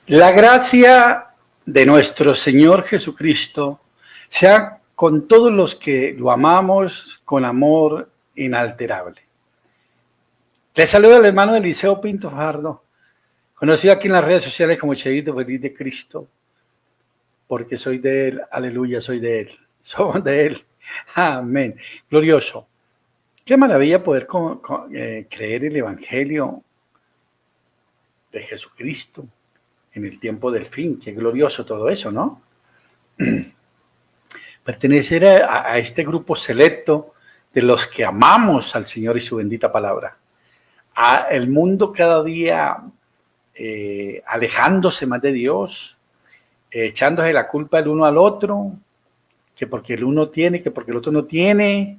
La gracia de nuestro Señor Jesucristo sea con todos los que lo amamos con amor inalterable. Les saluda el hermano Eliseo Pinto Fajardo, conocido aquí en las redes sociales como Cheito Feliz de Cristo, porque soy de Él, aleluya, soy de Él, somos de Él, amén, glorioso. Qué maravilla poder creer el Evangelio de Jesucristo en el tiempo del fin, qué glorioso todo eso, ¿no? Pertenecer a este grupo selecto de los que amamos al Señor y su bendita palabra. El mundo cada día alejándose más de Dios, echándose la culpa el uno al otro, que porque el uno tiene, que porque el otro no tiene,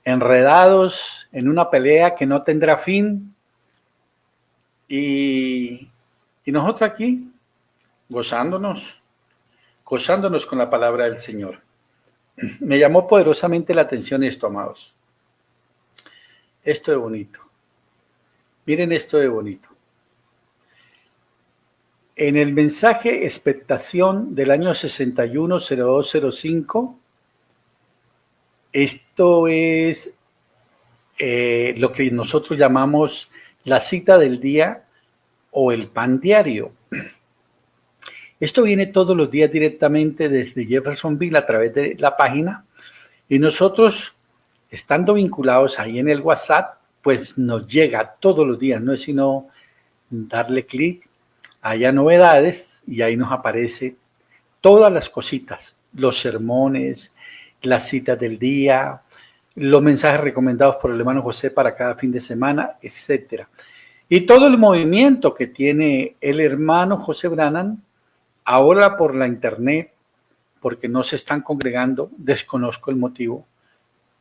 enredados en una pelea que no tendrá fin. Y nosotros aquí, gozándonos con la palabra del Señor. Me llamó poderosamente la atención esto, amados. Esto es bonito. Miren esto de bonito. En el mensaje expectación del año 610205, esto es lo que nosotros llamamos la cita del día o el pan diario. Esto viene todos los días directamente desde Jeffersonville a través de la página y nosotros, estando vinculados ahí en el WhatsApp, pues nos llega todos los días, no es sino darle clic, haya novedades y ahí nos aparece todas las cositas, los sermones, las citas del día, los mensajes recomendados por el hermano José para cada fin de semana, etcétera. Y todo el movimiento que tiene el hermano José Branham, ahora por la internet, porque no se están congregando, desconozco el motivo.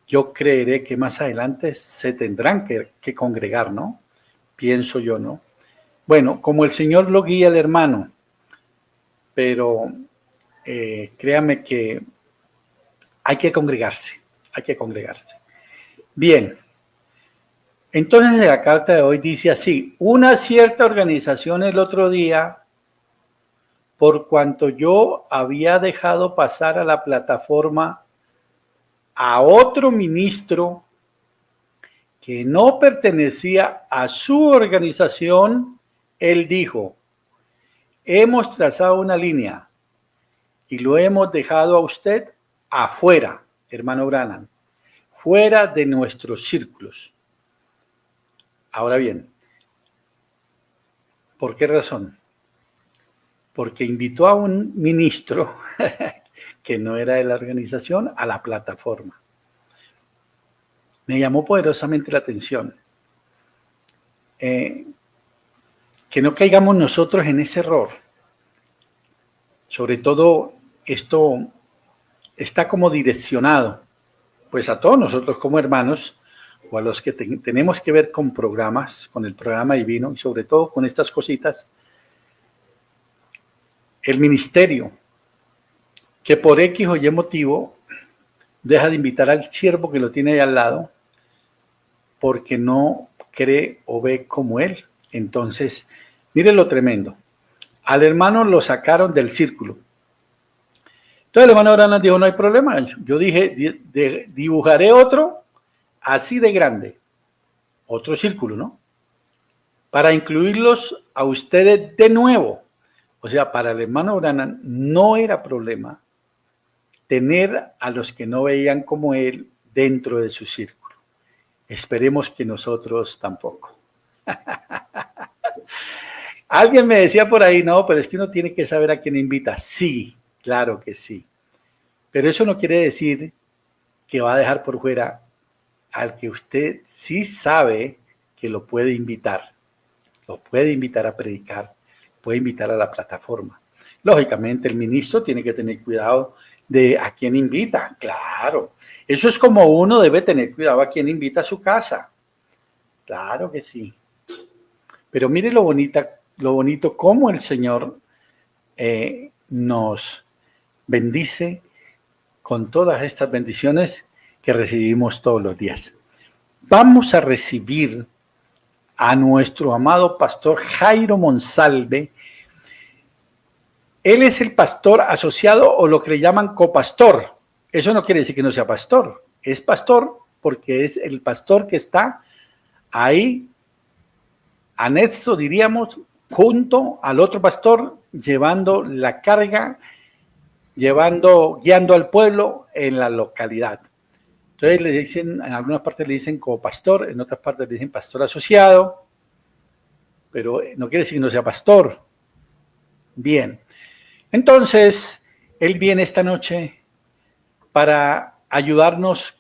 Yo creeré que más adelante se tendrán que congregar, ¿no? Pienso yo, ¿no? Bueno, como el Señor lo guía al hermano, pero créame que hay que congregarse, Bien, entonces la carta de hoy dice así: una cierta organización el otro día, por cuanto yo había dejado pasar a la plataforma a otro ministro que no pertenecía a su organización, él dijo: hemos trazado una línea y lo hemos dejado a usted afuera, hermano Branham, fuera de nuestros círculos. Ahora bien, ¿por qué razón? Porque invitó a un ministro que no era de la organización a la plataforma. Me llamó poderosamente la atención. Que no caigamos nosotros en ese error. Sobre todo, esto está como direccionado, pues a todos nosotros como hermanos, o a los que tenemos que ver con programas, con el programa divino, y sobre todo con estas cositas. El ministerio, que por X o Y motivo deja de invitar al siervo que lo tiene ahí al lado, porque no cree o ve como él. Entonces, mire lo tremendo. Al hermano lo sacaron del círculo. Entonces el hermano Branham dijo: no hay problema. Yo dije, dibujaré otro así de grande. Otro círculo, ¿no? Para incluirlos a ustedes de nuevo. O sea, para el hermano Branham no era problema tener a los que no veían como él dentro de su círculo. Esperemos que nosotros tampoco. Alguien me decía por ahí: no, pero es que uno tiene que saber a quién invita. Sí, claro que sí. Pero eso no quiere decir que va a dejar por fuera al que usted sí sabe que lo puede invitar. Lo puede invitar a predicar, puede invitar a la plataforma. Lógicamente, el ministro tiene que tener cuidado de a quién invita. Claro, eso es como uno debe tener cuidado a quién invita a su casa. Claro que sí. Pero mire lo bonito cómo el Señor nos bendice con todas estas bendiciones que recibimos todos los días. Vamos a recibir a nuestro amado pastor Jairo Monsalve, Él es el pastor asociado o lo que le llaman copastor. Eso no quiere decir que no sea pastor. Es pastor porque es el pastor que está ahí, anexo, diríamos, junto al otro pastor, llevando la carga, guiando al pueblo en la localidad. Entonces le dicen, en algunas partes le dicen copastor, en otras partes le dicen pastor asociado, pero no quiere decir que no sea pastor. Bien, entonces él viene esta noche para ayudarnos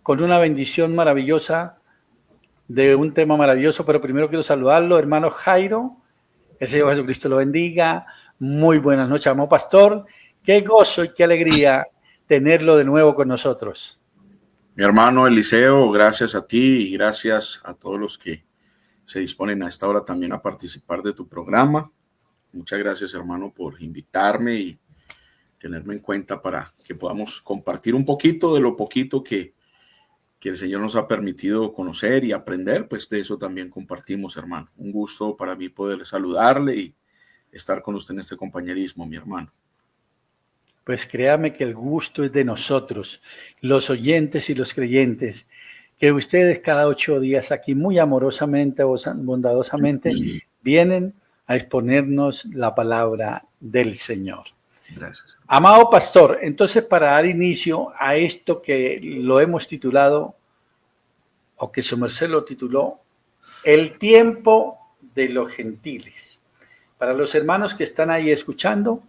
con una bendición maravillosa de un tema maravilloso, pero primero quiero saludarlo, hermano Jairo, el Señor Jesucristo lo bendiga, muy buenas noches, amado pastor, qué gozo y qué alegría tenerlo de nuevo con nosotros. Mi hermano Eliseo, gracias a ti y gracias a todos los que se disponen a esta hora también a participar de tu programa. Muchas gracias, hermano, por invitarme y tenerme en cuenta para que podamos compartir un poquito de lo poquito que el Señor nos ha permitido conocer y aprender, pues de eso también compartimos, hermano. Un gusto para mí poder saludarle y estar con usted en este compañerismo, mi hermano. Pues créame que el gusto es de nosotros, los oyentes y los creyentes, que ustedes cada 8 días aquí muy amorosamente, bondadosamente, vienen a exponernos la palabra del Señor. Gracias. Amado pastor, entonces para dar inicio a esto que lo hemos titulado, o que su merced lo tituló, el tiempo de los gentiles. Para los hermanos que están ahí escuchando,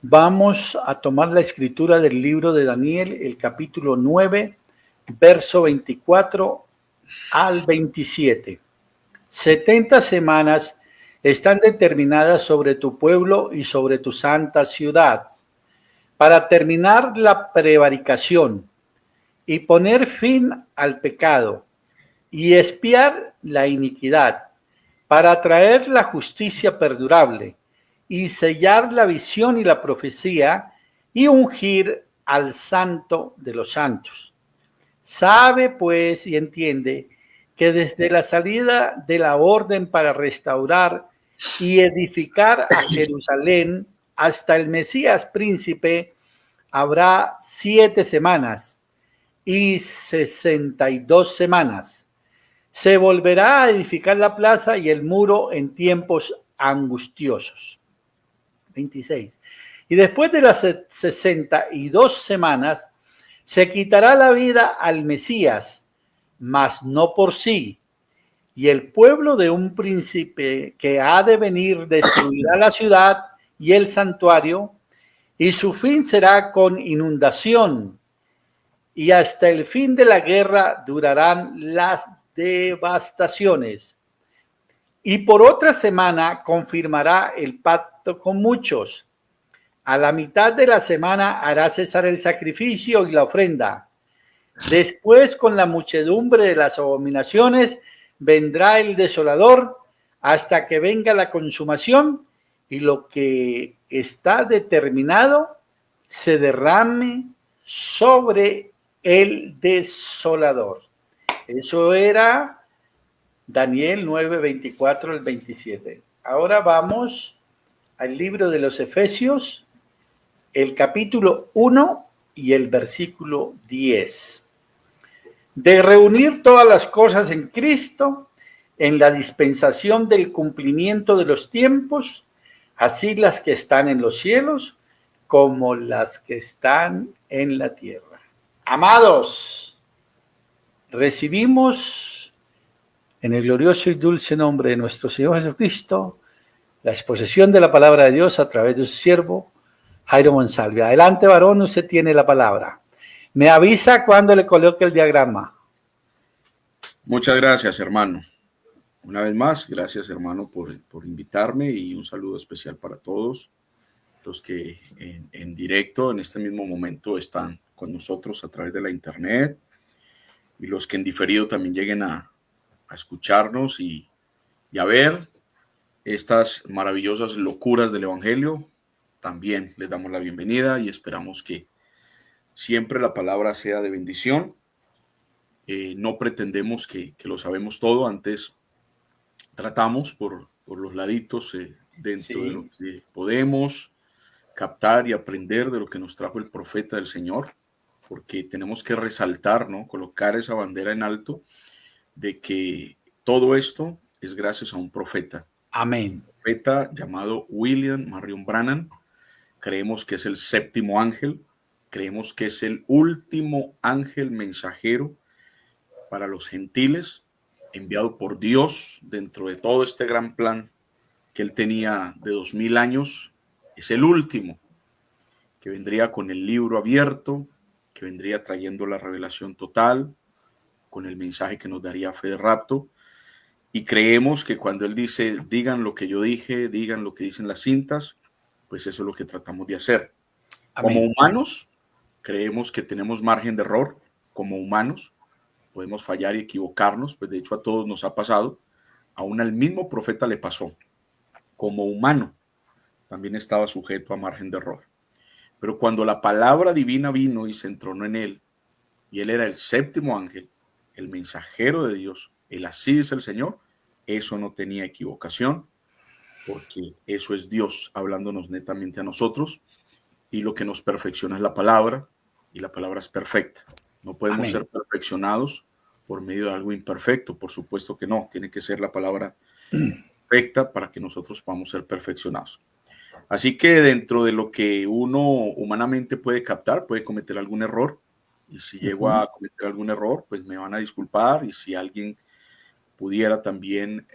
vamos a tomar la escritura del libro de Daniel, el capítulo 9, verso 24 al 27. 70 semanas están determinadas sobre tu pueblo y sobre tu santa ciudad, para terminar la prevaricación y poner fin al pecado y expiar la iniquidad, para traer la justicia perdurable y sellar la visión y la profecía y ungir al santo de los santos. Sabe pues y entiende que desde la salida de la orden para restaurar y edificar a Jerusalén hasta el Mesías príncipe habrá 7 semanas y 62 semanas. Se volverá a edificar la plaza y el muro en tiempos angustiosos. 26. Y después de las 62 semanas, se quitará la vida al Mesías, mas no por sí. Y el pueblo de un príncipe que ha de venir destruirá la ciudad y el santuario, y su fin será con inundación. Y hasta el fin de la guerra durarán las devastaciones. Y por otra semana confirmará el pacto con muchos. A la mitad de la semana hará cesar el sacrificio y la ofrenda. Después, con la muchedumbre de las abominaciones, vendrá el desolador hasta que venga la consumación y lo que está determinado se derrame sobre el desolador. Eso era Daniel 9, 24 al 27. Ahora vamos al libro de los Efesios, el capítulo 1 y el versículo 10. De reunir todas las cosas en Cristo, en la dispensación del cumplimiento de los tiempos, así las que están en los cielos como las que están en la tierra. Amados, recibimos en el glorioso y dulce nombre de nuestro Señor Jesucristo la exposición de la palabra de Dios a través de su siervo Jairo Monsalve. Adelante, varón, usted tiene la palabra. Me avisa cuando le coloque el diagrama. Muchas gracias, hermano. Una vez más, gracias, hermano, por invitarme y un saludo especial para todos los que en directo en este mismo momento están con nosotros a través de la internet y los que en diferido también lleguen a escucharnos y a ver estas maravillosas locuras del Evangelio. También les damos la bienvenida y esperamos que siempre la palabra sea de bendición. No pretendemos que lo sabemos todo, antes tratamos por los laditos dentro de lo Sí, que podemos captar y aprender de lo que nos trajo el profeta del Señor, porque tenemos que resaltar, ¿no? Colocar esa bandera en alto de que todo esto es gracias a un profeta. amén. Profeta llamado William Marion Branham. Creemos que es el séptimo ángel, creemos que es el último ángel mensajero para los gentiles, enviado por Dios dentro de todo este gran plan que él tenía de 2000 años. Es el último que vendría con el libro abierto, que vendría trayendo la revelación total, con el mensaje que nos daría fe de rapto. Y creemos que cuando él dice, digan lo que yo dije, digan lo que dicen las cintas, pues eso es lo que tratamos de hacer. Como Amén. humanos, creemos que tenemos margen de error. Como humanos, podemos fallar y equivocarnos, pues de hecho a todos nos ha pasado. Aún al mismo profeta le pasó. Como humano, también estaba sujeto a margen de error. Pero cuando la palabra divina vino y se entronó en él, y él era el séptimo ángel, el mensajero de Dios, el así dice el Señor, eso no tenía equivocación, porque eso es Dios hablándonos netamente a nosotros, y lo que nos perfecciona es la palabra, y la palabra es perfecta. No podemos ser Amén. perfeccionados por medio de algo imperfecto, por supuesto que no, tiene que ser la palabra perfecta para que nosotros podamos ser perfeccionados. Así que dentro de lo que uno humanamente puede captar, puede cometer algún error. Y si llego Ujú. a cometer algún error, pues me van a disculpar. Y si alguien pudiera también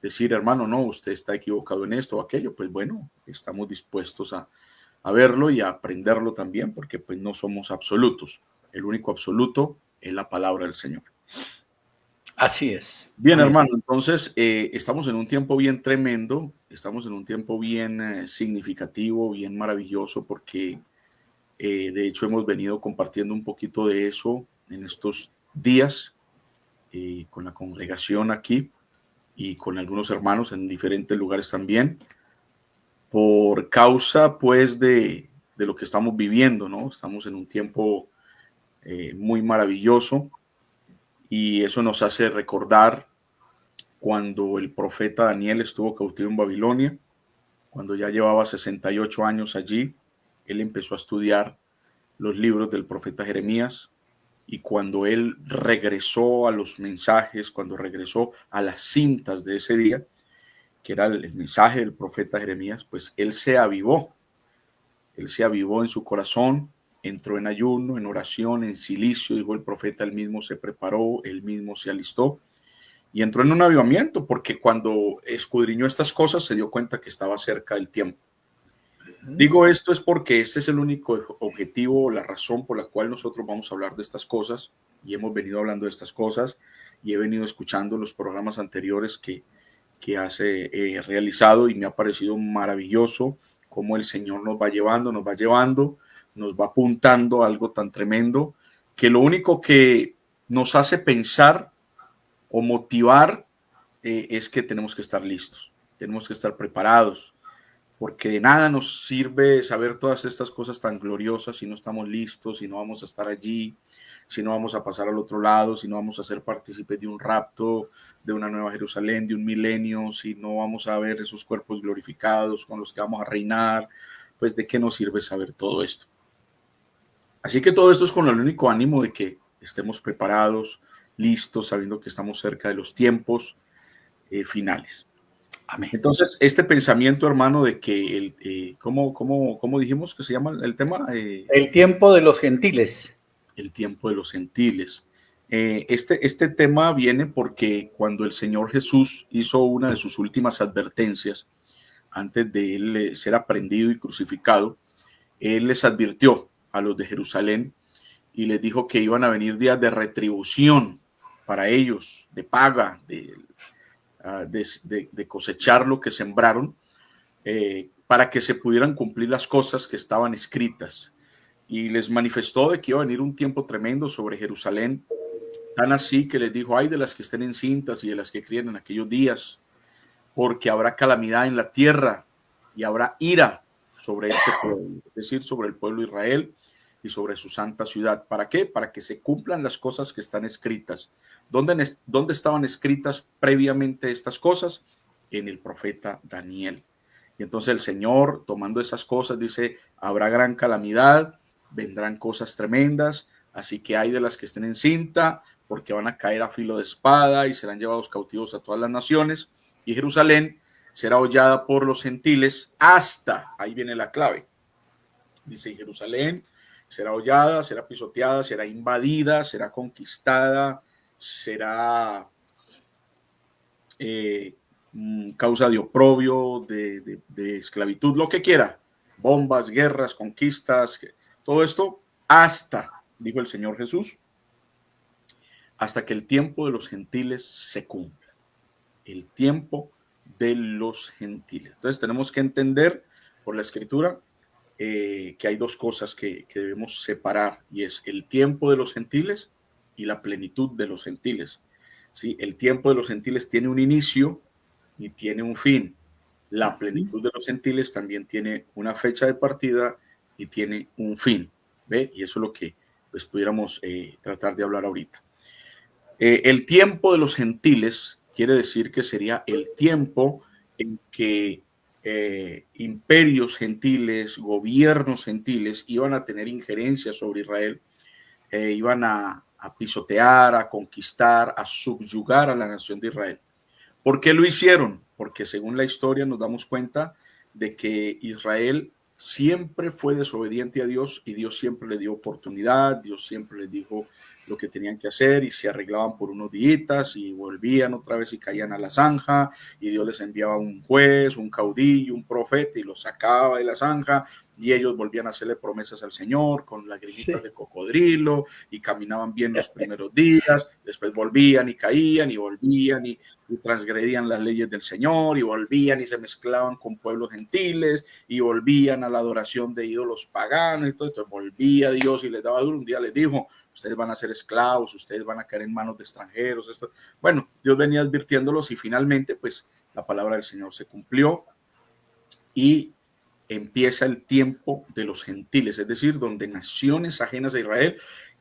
decir, hermano, no, usted está equivocado en esto o aquello, pues bueno, estamos dispuestos a verlo y a aprenderlo también, porque pues no somos absolutos. El único absoluto es la palabra del Señor. Así es. Bien, Amén. hermano, entonces estamos en un tiempo bien tremendo, estamos en un tiempo bien significativo, bien maravilloso, porque de hecho hemos venido compartiendo un poquito de eso en estos días con la congregación aquí y con algunos hermanos en diferentes lugares también, por causa pues de lo que estamos viviendo, ¿no? Estamos en un tiempo muy maravilloso y eso nos hace recordar cuando el profeta Daniel estuvo cautivo en Babilonia, cuando ya llevaba 68 años allí, él empezó a estudiar los libros del profeta Jeremías y cuando él regresó a los mensajes, cuando regresó a las cintas de ese día, que era el mensaje del profeta Jeremías, pues él se avivó en su corazón, entró en ayuno, en oración, en silicio, dijo el profeta, él mismo se preparó, él mismo se alistó y entró en un avivamiento porque cuando escudriñó estas cosas se dio cuenta que estaba cerca del tiempo. Digo esto es porque este es el único objetivo, la razón por la cual nosotros vamos a hablar de estas cosas y hemos venido hablando de estas cosas y he venido escuchando los programas anteriores que has realizado y me ha parecido maravilloso cómo el Señor nos va llevando, nos va apuntando a algo tan tremendo que lo único que nos hace pensar o motivar es que tenemos que estar listos, tenemos que estar preparados, porque de nada nos sirve saber todas estas cosas tan gloriosas si no estamos listos, si no vamos a estar allí, si no vamos a pasar al otro lado, si no vamos a ser partícipes de un rapto, de una nueva Jerusalén, de un milenio, si no vamos a ver esos cuerpos glorificados con los que vamos a reinar, pues de qué nos sirve saber todo esto. Así que todo esto es con el único ánimo de que estemos preparados, listos, sabiendo que estamos cerca de los tiempos finales. Amén. Entonces, este pensamiento, hermano, de que ¿cómo dijimos que se llama el tema? El tiempo de los gentiles. El tiempo de los gentiles. Este tema viene porque cuando el Señor Jesús hizo una de sus últimas advertencias, antes de él ser aprendido y crucificado, él les advirtió a los de Jerusalén y les dijo que iban a venir días de retribución para ellos, de paga, de cosechar lo que sembraron, para que se pudieran cumplir las cosas que estaban escritas. Y les manifestó de que iba a venir un tiempo tremendo sobre Jerusalén, tan así que les dijo, ay de las que estén encintas y de las que críen en aquellos días, porque habrá calamidad en la tierra y habrá ira sobre este pueblo, es decir, sobre el pueblo de Israel y sobre su santa ciudad. ¿Para qué? Para que se cumplan las cosas que están escritas. ¿Dónde estaban escritas previamente estas cosas? en el profeta Daniel. Y entonces el Señor, tomando esas cosas, dice, habrá gran calamidad, vendrán cosas tremendas, así que hay de las que estén en cinta, porque van a caer a filo de espada y serán llevados cautivos a todas las naciones, y Jerusalén será hollada por los gentiles hasta, ahí viene la clave, dice Jerusalén será hollada, será pisoteada, será invadida, será conquistada, será causa de oprobio, de esclavitud, lo que quiera, bombas, guerras, conquistas, todo esto hasta, dijo el Señor Jesús, hasta que el tiempo de los gentiles se cumpla. El tiempo de los gentiles. Entonces tenemos que entender por la Escritura que hay dos cosas que debemos separar, y es el tiempo de los gentiles y la plenitud de los gentiles. ¿Sí? El tiempo de los gentiles tiene un inicio y tiene un fin. La plenitud de los gentiles también tiene una fecha de partida y tiene un fin. ¿Ve? Y eso es lo que pues, pudiéramos tratar de hablar ahorita. El tiempo de los gentiles quiere decir que sería el tiempo en que imperios gentiles, gobiernos gentiles iban a tener injerencia sobre Israel, iban a pisotear, a conquistar, a subyugar a la nación de Israel. ¿Por qué lo hicieron? Porque según la historia nos damos cuenta de que Israel siempre fue desobediente a Dios y Dios siempre le dio oportunidad, Dios siempre les dijo lo que tenían que hacer y se arreglaban por unos días y volvían otra vez y caían a la zanja y Dios les enviaba un juez, un caudillo, un profeta y los sacaba de la zanja y ellos volvían a hacerle promesas al Señor con lagrimitas de cocodrilo y caminaban bien los primeros días, después volvían y caían y volvían y transgredían las leyes del Señor y volvían y se mezclaban con pueblos gentiles y volvían a la adoración de ídolos paganos y todo esto. Volvía Dios y les daba duro. Un día les dijo, ustedes van a ser esclavos, ustedes van a caer en manos de extranjeros. Esto. Bueno, Dios venía advirtiéndolos y finalmente pues la palabra del Señor se cumplió y empieza el tiempo de los gentiles, es decir, donde naciones ajenas a Israel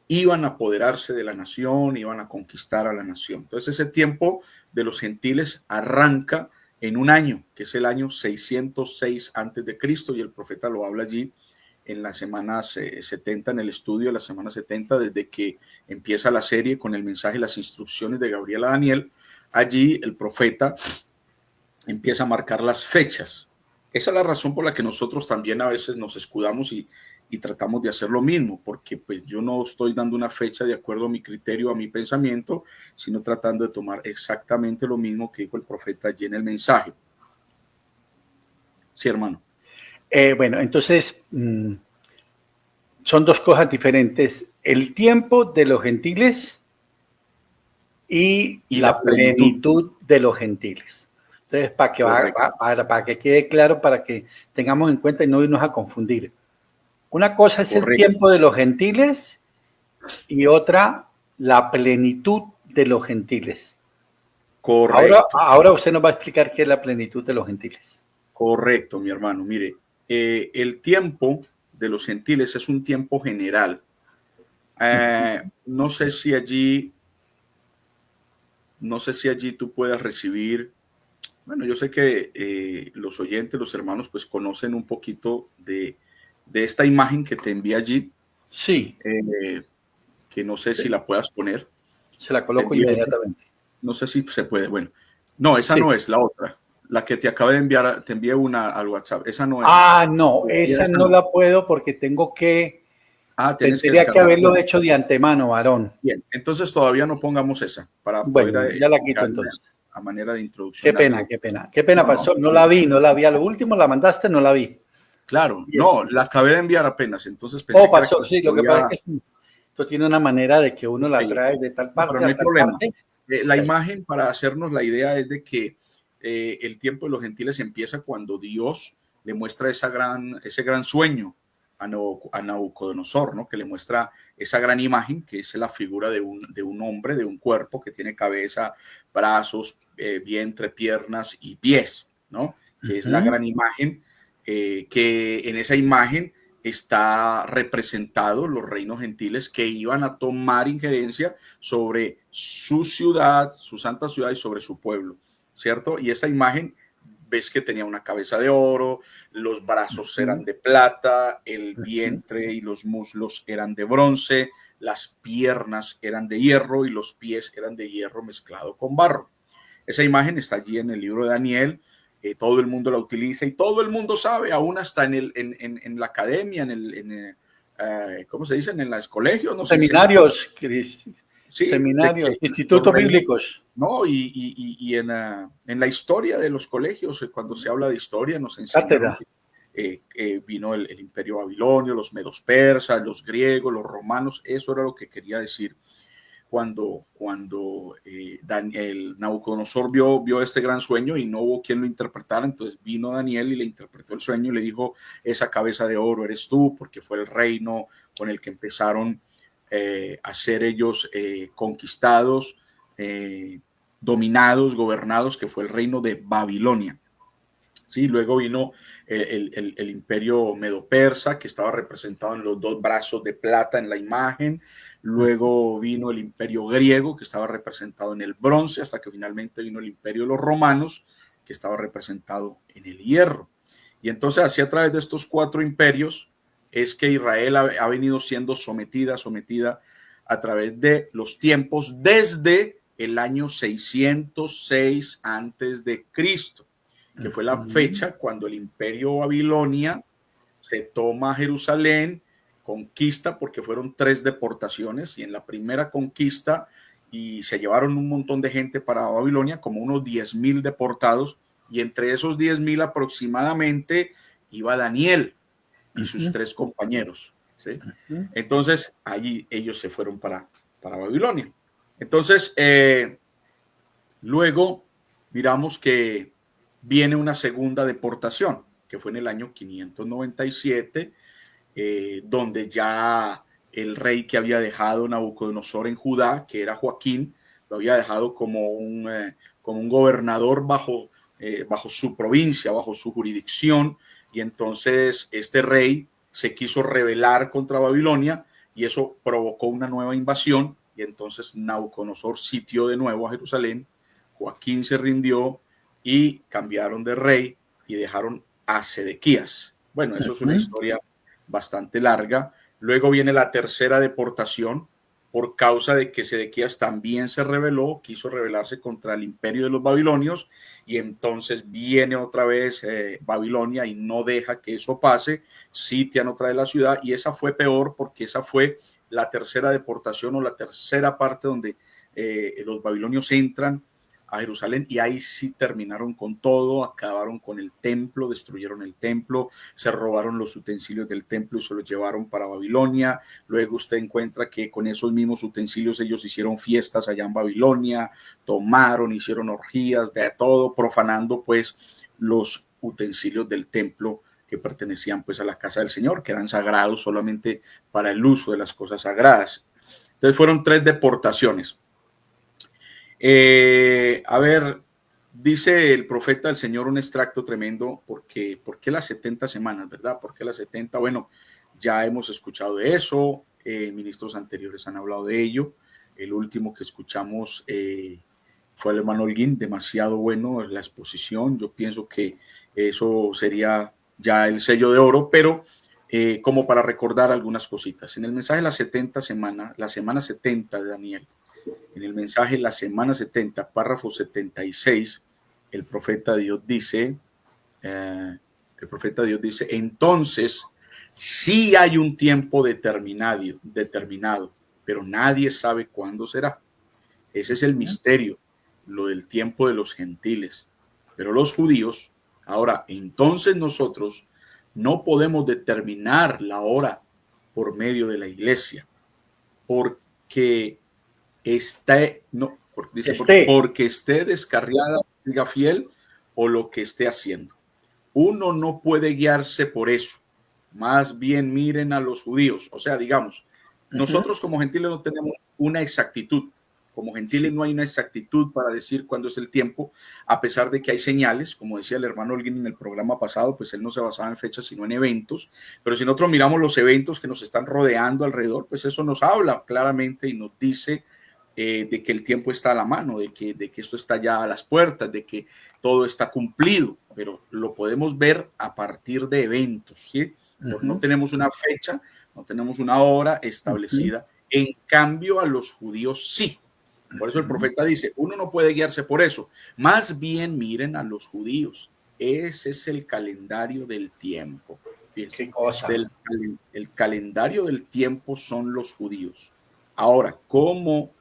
iban a apoderarse de la nación, iban a conquistar a la nación. Entonces ese tiempo de los gentiles arranca en un año, que es el año 606 antes de Cristo, y el profeta lo habla allí en las semanas 70, en el estudio de la semana 70, desde que empieza la serie con el mensaje, las instrucciones de Gabriel a Daniel. Allí el profeta empieza a marcar las fechas. Esa es la razón por la que nosotros también a veces nos escudamos y tratamos de hacer lo mismo, porque pues yo no estoy dando una fecha de acuerdo a mi criterio, a mi pensamiento, sino tratando de tomar exactamente lo mismo que dijo el profeta allí en el mensaje. Sí, hermano. Bueno, entonces son dos cosas diferentes. El tiempo de los gentiles y la plenitud de los gentiles. Entonces, para que quede claro, para que tengamos en cuenta y no irnos a confundir. Una cosa es el tiempo de los gentiles y otra la plenitud de los gentiles. Correcto. Ahora usted nos va a explicar qué es la plenitud de los gentiles. Correcto, mi hermano. Mire, el tiempo de los gentiles es un tiempo general. No sé si allí tú puedas recibir. Bueno, yo sé que los oyentes, los hermanos, pues conocen un poquito de esta imagen que te envía allí. Sí. Que no sé si la puedas poner. Se la coloco inmediatamente. No sé si se puede. Bueno, no, esa no es la otra. La que te acabé de enviar, te envié una al WhatsApp. Esa no es. Ah, no, esa no la puedo porque tengo que. Tendría que haberlo hecho de antemano, varón. Bien, entonces todavía no pongamos esa para poder. Ya la quito entonces. A manera de introducción. Qué pena, pastor. No la vi. A lo último la mandaste, no la vi. Claro, no, la acabé de enviar apenas, entonces pensé pastor, sí, lo que pasa es que esto tiene una manera de que uno la trae de tal parte. Pero no hay problema. La imagen, para hacernos la idea, es de que el tiempo de los gentiles empieza cuando Dios le muestra ese gran sueño a Nabucodonosor, ¿no? Que le muestra esa gran imagen, que es la figura de un hombre, de un cuerpo que tiene cabeza, brazos, vientre, piernas y pies, ¿no? Que es la gran imagen, que en esa imagen está representado los reinos gentiles que iban a tomar injerencia sobre su ciudad, su santa ciudad y sobre su pueblo. ¿cierto? Y esa imagen, ves que tenía una cabeza de oro, los brazos eran de plata, el vientre y los muslos eran de bronce, las piernas eran de hierro y los pies eran de hierro mezclado con barro. Esa imagen está allí en el libro de Daniel, todo el mundo la utiliza y todo el mundo sabe, aún hasta en la academia, ¿cómo se dicen? En los colegios, no sé. Seminarios, Sí, seminarios, institutos bíblicos. No, y en la historia de los colegios, cuando se habla de historia, nos enseñan que vino el imperio babilonio, los medos persas, los griegos, los romanos. Eso era lo que quería decir cuando el Nabucodonosor vio este gran sueño y no hubo quien lo interpretara. Entonces vino Daniel y le interpretó el sueño y le dijo: esa cabeza de oro eres tú, porque fue el reino con el que empezaron a ser ellos conquistados, dominados, gobernados, que fue el reino de Babilonia. Sí, luego vino el imperio medo-persa, que estaba representado en los dos brazos de plata en la imagen. Luego vino el imperio griego, que estaba representado en el bronce, hasta que finalmente vino el imperio de los romanos, que estaba representado en el hierro. Y entonces, así a través de estos 4 imperios, es que Israel ha venido siendo sometida a través de los tiempos desde el año 606 antes de Cristo, que fue la fecha cuando el imperio Babilonia se toma Jerusalén, conquista, porque fueron 3 deportaciones, y en la primera conquista y se llevaron un montón de gente para Babilonia, como unos 10,000 deportados, y entre esos 10,000 aproximadamente iba Daniel y sus 3 compañeros, ¿sí? Entonces allí ellos se fueron para Babilonia. Entonces luego miramos que viene una segunda deportación, que fue en el año 597, donde ya el rey que había dejado Nabucodonosor en Judá, que era Joaquín, lo había dejado como un gobernador bajo su provincia, bajo su jurisdicción, y entonces este rey se quiso rebelar contra Babilonia y eso provocó una nueva invasión, y entonces Nabucodonosor sitió de nuevo a Jerusalén. Joaquín se rindió y cambiaron de rey y dejaron a Sedequías. Bueno, eso es una historia bastante larga. Luego viene la tercera deportación, por causa de que Sedequías también se rebeló, quiso rebelarse contra el imperio de los babilonios, y entonces viene otra vez Babilonia y no deja que eso pase, sitian otra vez la ciudad, y esa fue peor porque esa fue la tercera deportación o la tercera parte donde los babilonios entran a Jerusalén, y ahí sí terminaron con todo, acabaron con el templo, destruyeron el templo, se robaron los utensilios del templo y se los llevaron para Babilonia. Luego usted encuentra que con esos mismos utensilios ellos hicieron fiestas allá en Babilonia, tomaron, hicieron orgías, de todo, profanando pues los utensilios del templo que pertenecían pues a la casa del Señor, que eran sagrados solamente para el uso de las cosas sagradas. Entonces fueron 3 deportaciones. A ver, dice el profeta del Señor un extracto tremendo, ¿por qué las 70 semanas, verdad? ¿Por qué las 70? Bueno, ya hemos escuchado de eso, ministros anteriores han hablado de ello. El último que escuchamos fue el hermano Holguín, demasiado bueno la exposición. Yo pienso que eso sería ya el sello de oro, pero como para recordar algunas cositas. En el mensaje de las 70 semanas, la semana 70 de Daniel, en el mensaje la semana 70, párrafo 76, el profeta de Dios dice, entonces sí hay un tiempo determinado, pero nadie sabe cuándo será. Ese es el misterio, lo del tiempo de los gentiles. Pero los judíos, ahora, entonces nosotros no podemos determinar la hora por medio de la iglesia, porque porque esté descarriada, diga fiel, o lo que esté haciendo. Uno no puede guiarse por eso. Más bien miren a los judíos. O sea, digamos, nosotros como gentiles no tenemos una exactitud. Como gentiles no hay una exactitud para decir cuándo es el tiempo, a pesar de que hay señales, como decía el hermano Holguín en el programa pasado, pues él no se basaba en fechas, sino en eventos. Pero si nosotros miramos los eventos que nos están rodeando alrededor, pues eso nos habla claramente y nos dice de que el tiempo está a la mano, de que esto está ya a las puertas, de que todo está cumplido, pero lo podemos ver a partir de eventos, ¿sí? No tenemos una fecha, no tenemos una hora establecida. En cambio, a los judíos sí. Por eso el profeta dice, uno no puede guiarse por eso. Más bien miren a los judíos. Ese es el calendario del tiempo. ¿Qué cosa? El calendario del tiempo son los judíos. Ahora, ¿cómo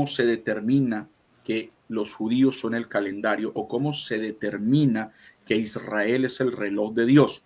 se determina que los judíos son el calendario o cómo se determina que Israel es el reloj de Dios?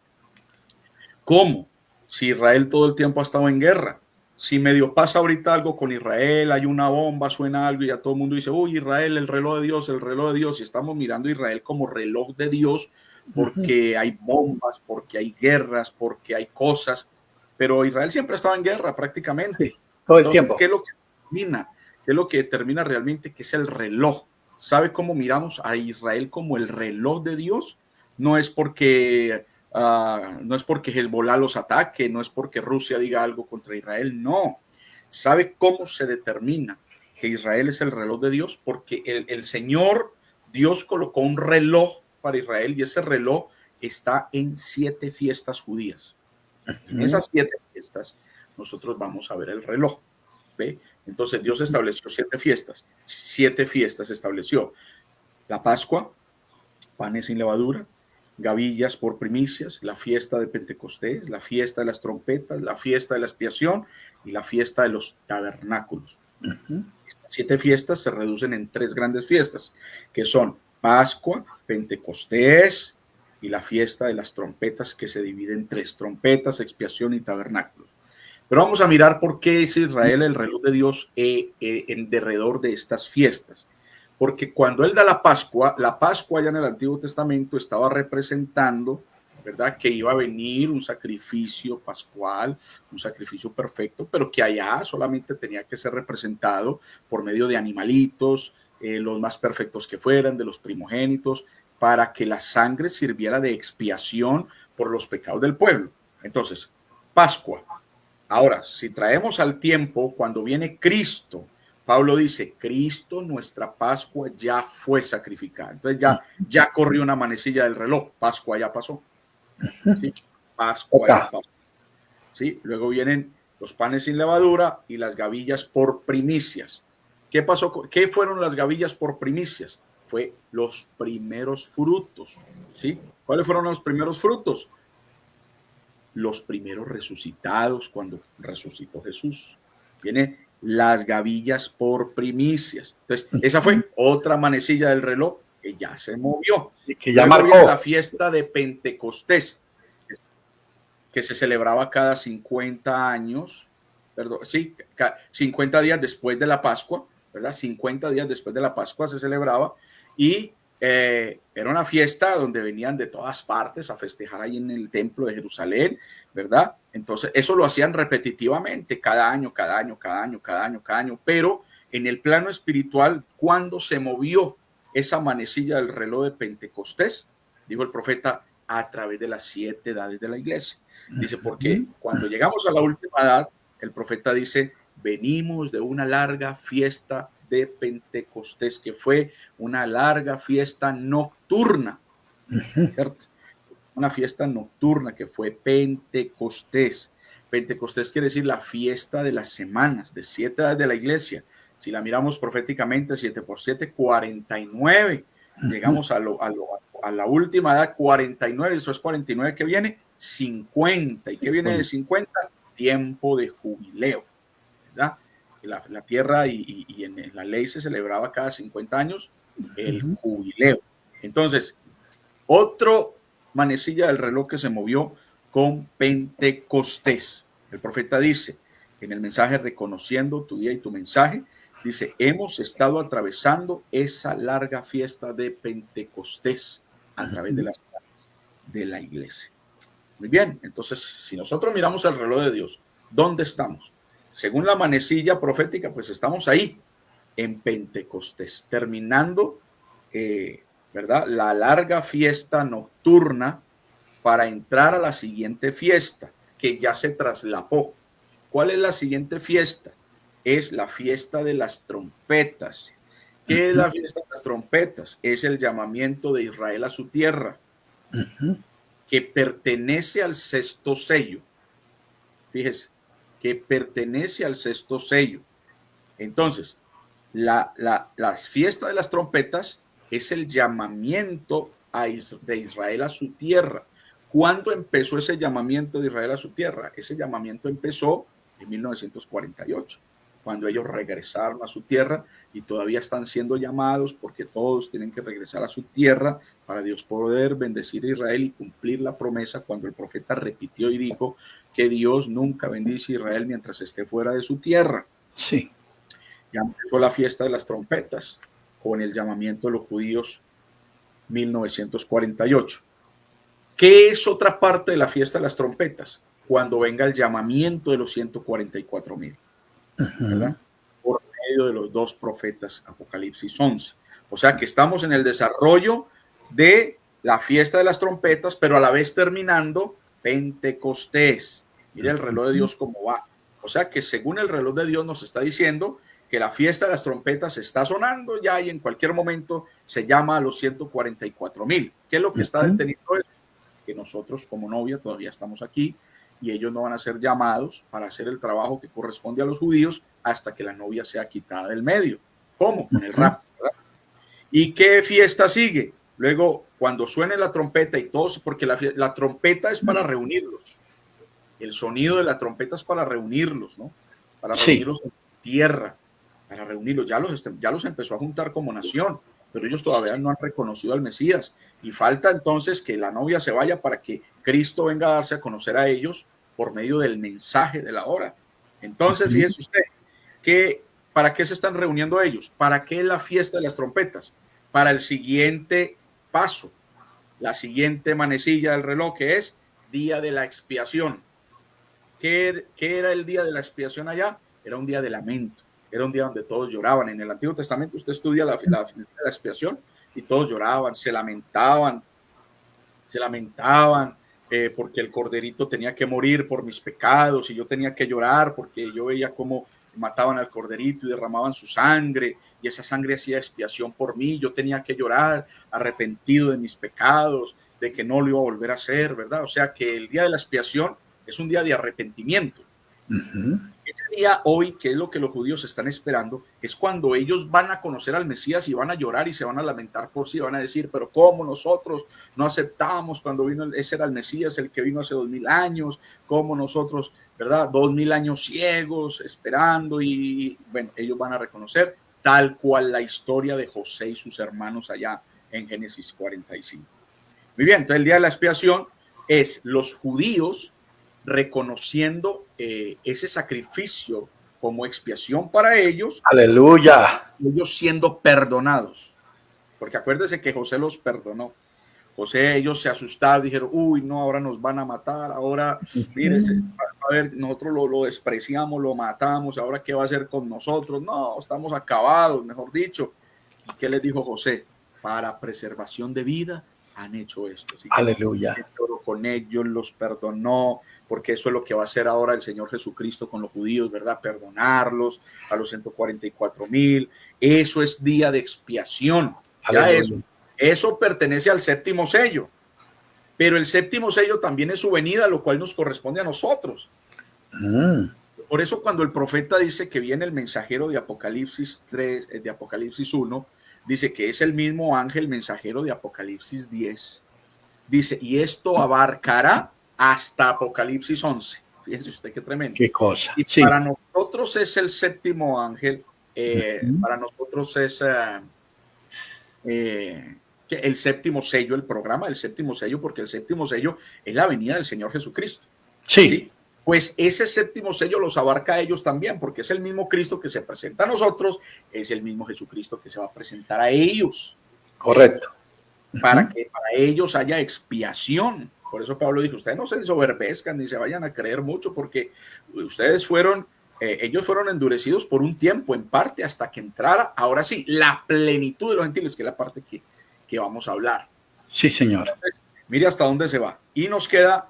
¿Cómo? Si Israel todo el tiempo ha estado en guerra. Si medio pasa ahorita algo con Israel, hay una bomba, suena algo y ya todo el mundo dice, uy, Israel, el reloj de Dios, el reloj de Dios. Y estamos mirando a Israel como reloj de Dios porque hay bombas, porque hay guerras, porque hay cosas. Pero Israel siempre ha estado en guerra prácticamente. Sí, todo el tiempo. ¿Qué es lo que determina? ¿Qué es lo que determina realmente que es el reloj? ¿Sabe cómo miramos a Israel como el reloj de Dios? No es porque Hezbollah los ataque, no es porque Rusia diga algo contra Israel, no. ¿Sabe cómo se determina que Israel es el reloj de Dios? Porque el Señor, Dios colocó un reloj para Israel y ese reloj está en 7 fiestas judías. En esas 7 fiestas nosotros vamos a ver el reloj. ¿Ve? Entonces Dios estableció 7 fiestas. 7 fiestas estableció. La Pascua, panes sin levadura, gavillas por primicias, la fiesta de Pentecostés, la fiesta de las trompetas, la fiesta de la expiación y la fiesta de los tabernáculos. Estas 7 fiestas se reducen en 3 grandes fiestas, que son Pascua, Pentecostés y la fiesta de las trompetas, que se divide en 3: trompetas, expiación y tabernáculos. Pero vamos a mirar por qué es Israel el reloj de Dios en derredor de estas fiestas. Porque cuando él da la Pascua ya en el Antiguo Testamento estaba representando, ¿verdad?, que iba a venir un sacrificio pascual, un sacrificio perfecto, pero que allá solamente tenía que ser representado por medio de animalitos, los más perfectos que fueran, de los primogénitos, para que la sangre sirviera de expiación por los pecados del pueblo. Entonces, Pascua. Ahora, si traemos al tiempo, cuando viene Cristo, Pablo dice, Cristo, nuestra Pascua, ya fue sacrificada. Entonces ya corrió una manecilla del reloj. Pascua ya pasó. ¿Sí? Pascua ya pasó. ¿Sí? Luego vienen los panes sin levadura y las gavillas por primicias. ¿Qué pasó? ¿Qué fueron las gavillas por primicias? Fue los primeros frutos. ¿Sí? ¿Cuáles fueron los primeros frutos? Los primeros resucitados cuando resucitó Jesús. Vienen las gavillas por primicias. Entonces, esa fue otra manecilla del reloj que ya se movió. Que ya marcó. Viene la fiesta de Pentecostés, que se celebraba cada 50 años, perdón, sí, 50 días después de la Pascua, ¿verdad? 50 días después de la Pascua se celebraba y era una fiesta donde venían de todas partes a festejar ahí en el templo de Jerusalén, ¿verdad? Entonces, eso lo hacían repetitivamente, cada año, pero en el plano espiritual, cuando se movió esa manecilla del reloj de Pentecostés, dijo el profeta, a través de las 7 edades de la iglesia. Dice, porque cuando llegamos a la última edad, el profeta dice, venimos de una larga fiesta de Pentecostés, que fue una larga fiesta nocturna, ¿cierto? Una fiesta nocturna que fue Pentecostés. Pentecostés quiere decir la fiesta de las semanas, de 7 edades de la iglesia. Si la miramos proféticamente, 7 por 7, 49. Llegamos a la última edad, 49. Eso es 49. ¿Qué viene? 50. ¿Y qué viene de 50? Tiempo de jubileo, ¿verdad? La tierra y en la ley se celebraba cada 50 años el jubileo. Entonces, otro manecilla del reloj que se movió con Pentecostés. El profeta dice en el mensaje reconociendo tu día y tu mensaje, dice, hemos estado atravesando esa larga fiesta de Pentecostés a través de las de la iglesia. Muy bien, entonces si nosotros miramos el reloj de Dios, ¿dónde estamos? Según la manecilla profética, pues estamos ahí en Pentecostés, terminando ¿verdad?, la larga fiesta nocturna para entrar a la siguiente fiesta que ya se traslapó. ¿Cuál es la siguiente fiesta? es la fiesta de las trompetas. ¿Qué es la fiesta de las trompetas? Es el llamamiento de Israel a su tierra, que pertenece al sexto sello. Fíjese, que pertenece al sexto sello. Entonces, la fiesta de las trompetas es el llamamiento de Israel a su tierra. ¿Cuándo empezó ese llamamiento de Israel a su tierra? Ese llamamiento empezó en 1948, cuando ellos regresaron a su tierra y todavía están siendo llamados porque todos tienen que regresar a su tierra para Dios poder bendecir a Israel y cumplir la promesa cuando el profeta repitió y dijo que Dios nunca bendice a Israel mientras esté fuera de su tierra. Sí. Ya empezó la fiesta de las trompetas con el llamamiento de los judíos 1948. ¿Qué es otra parte de la fiesta de las trompetas? Cuando venga el llamamiento de los 144,000, ¿verdad? Por medio de los dos profetas, Apocalipsis 11. O sea que estamos en el desarrollo de la fiesta de las trompetas, pero a la vez terminando Pentecostés. Mira el reloj de Dios cómo va. O sea que según el reloj de Dios nos está diciendo que la fiesta de las trompetas está sonando ya y en cualquier momento se llama a los 144,000. ¿Qué es lo que está deteniendo eso? Que nosotros como novia todavía estamos aquí y ellos no van a ser llamados para hacer el trabajo que corresponde a los judíos hasta que la novia sea quitada del medio. ¿Cómo? Con el rapto, ¿verdad? ¿Y qué fiesta sigue? Luego, cuando suene la trompeta y todos, porque la trompeta es para reunirlos. El sonido de la trompeta es para reunirlos, ¿no? Para reunirlos en tierra, para reunirlos. Ya los empezó a juntar como nación, pero ellos todavía no han reconocido al Mesías. Y falta entonces que la novia se vaya para que Cristo venga a darse a conocer a ellos por medio del mensaje de la hora. Entonces, fíjese usted, ¿para qué se están reuniendo ellos? ¿Para qué la fiesta de las trompetas? Para el siguiente paso, la siguiente manecilla del reloj, que es día de la expiación. ¿Qué era el día de la expiación allá? Era un día de lamento. Era un día donde todos lloraban. En el Antiguo Testamento usted estudia la de la expiación y todos lloraban, se lamentaban porque el corderito tenía que morir por mis pecados y yo tenía que llorar porque yo veía cómo mataban al corderito y derramaban su sangre y esa sangre hacía expiación por mí. Yo tenía que llorar arrepentido de mis pecados, de que no lo iba a volver a hacer, ¿verdad? O sea que el día de la expiación es un día de arrepentimiento. Ese día hoy, que es lo que los judíos están esperando, es cuando ellos van a conocer al Mesías y van a llorar y se van a lamentar por sí, van a decir, pero ¿cómo nosotros no aceptamos cuando vino, ese era el Mesías, el que vino hace 2000 años, cómo nosotros, ¿verdad? 2000 años ciegos, esperando y bueno, ellos van a reconocer tal cual la historia de José y sus hermanos allá en Génesis 45. Muy bien, entonces el día de la expiación es los judíos reconociendo ese sacrificio como expiación para ellos. Aleluya. Ellos siendo perdonados. Porque acuérdense que José los perdonó. José, ellos se asustaron, dijeron, uy, no, ahora nos van a matar, ahora, mire, a ver, nosotros lo despreciamos, lo matamos, ahora qué va a hacer con nosotros. No, estamos acabados, mejor dicho. ¿Y qué les dijo José? Para preservación de vida han hecho esto. Así que aleluya. con ellos los perdonó, porque eso es lo que va a hacer ahora el Señor Jesucristo con los judíos, ¿verdad? Perdonarlos a los 144,000. Eso es día de expiación. Ya eso pertenece al séptimo sello. Pero el séptimo sello también es su venida, lo cual nos corresponde a nosotros. Por eso cuando el profeta dice que viene el mensajero de Apocalipsis 3, de Apocalipsis 1, dice que es el mismo ángel mensajero de Apocalipsis 10. Dice, y esto abarcará hasta Apocalipsis 11. Fíjese usted qué tremendo. Qué cosa. Y sí, para nosotros es el séptimo ángel. Para nosotros es el séptimo sello, el programa del séptimo sello, porque el séptimo sello es la venida del Señor Jesucristo. Sí. Pues ese séptimo sello los abarca a ellos también, porque es el mismo Cristo que se presenta a nosotros, es el mismo Jesucristo que se va a presentar a ellos. Correcto. Para que para ellos haya expiación. Por eso Pablo dijo, ustedes no se ensoberbezcan ni se vayan a creer mucho, porque ustedes ellos fueron endurecidos por un tiempo, en parte, hasta que entrara, ahora sí, la plenitud de los gentiles, que es la parte que vamos a hablar. Sí, señor. Entonces, mire hasta dónde se va. Y nos queda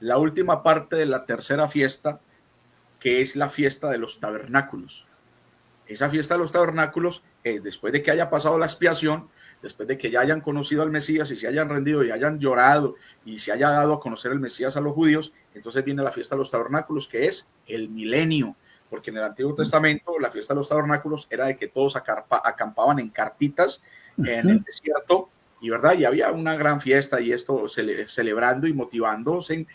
la última parte de la tercera fiesta, que es la fiesta de los tabernáculos. esa fiesta de los tabernáculos, después de que haya pasado la expiación, después de que ya hayan conocido al Mesías y se hayan rendido y hayan llorado y se haya dado a conocer el Mesías a los judíos, entonces viene la fiesta de los tabernáculos, que es el milenio, porque en el Antiguo Testamento la fiesta de los tabernáculos era de que todos acampaban en carpitas en el desierto, y verdad, y había una gran fiesta y esto celebrando y motivándose,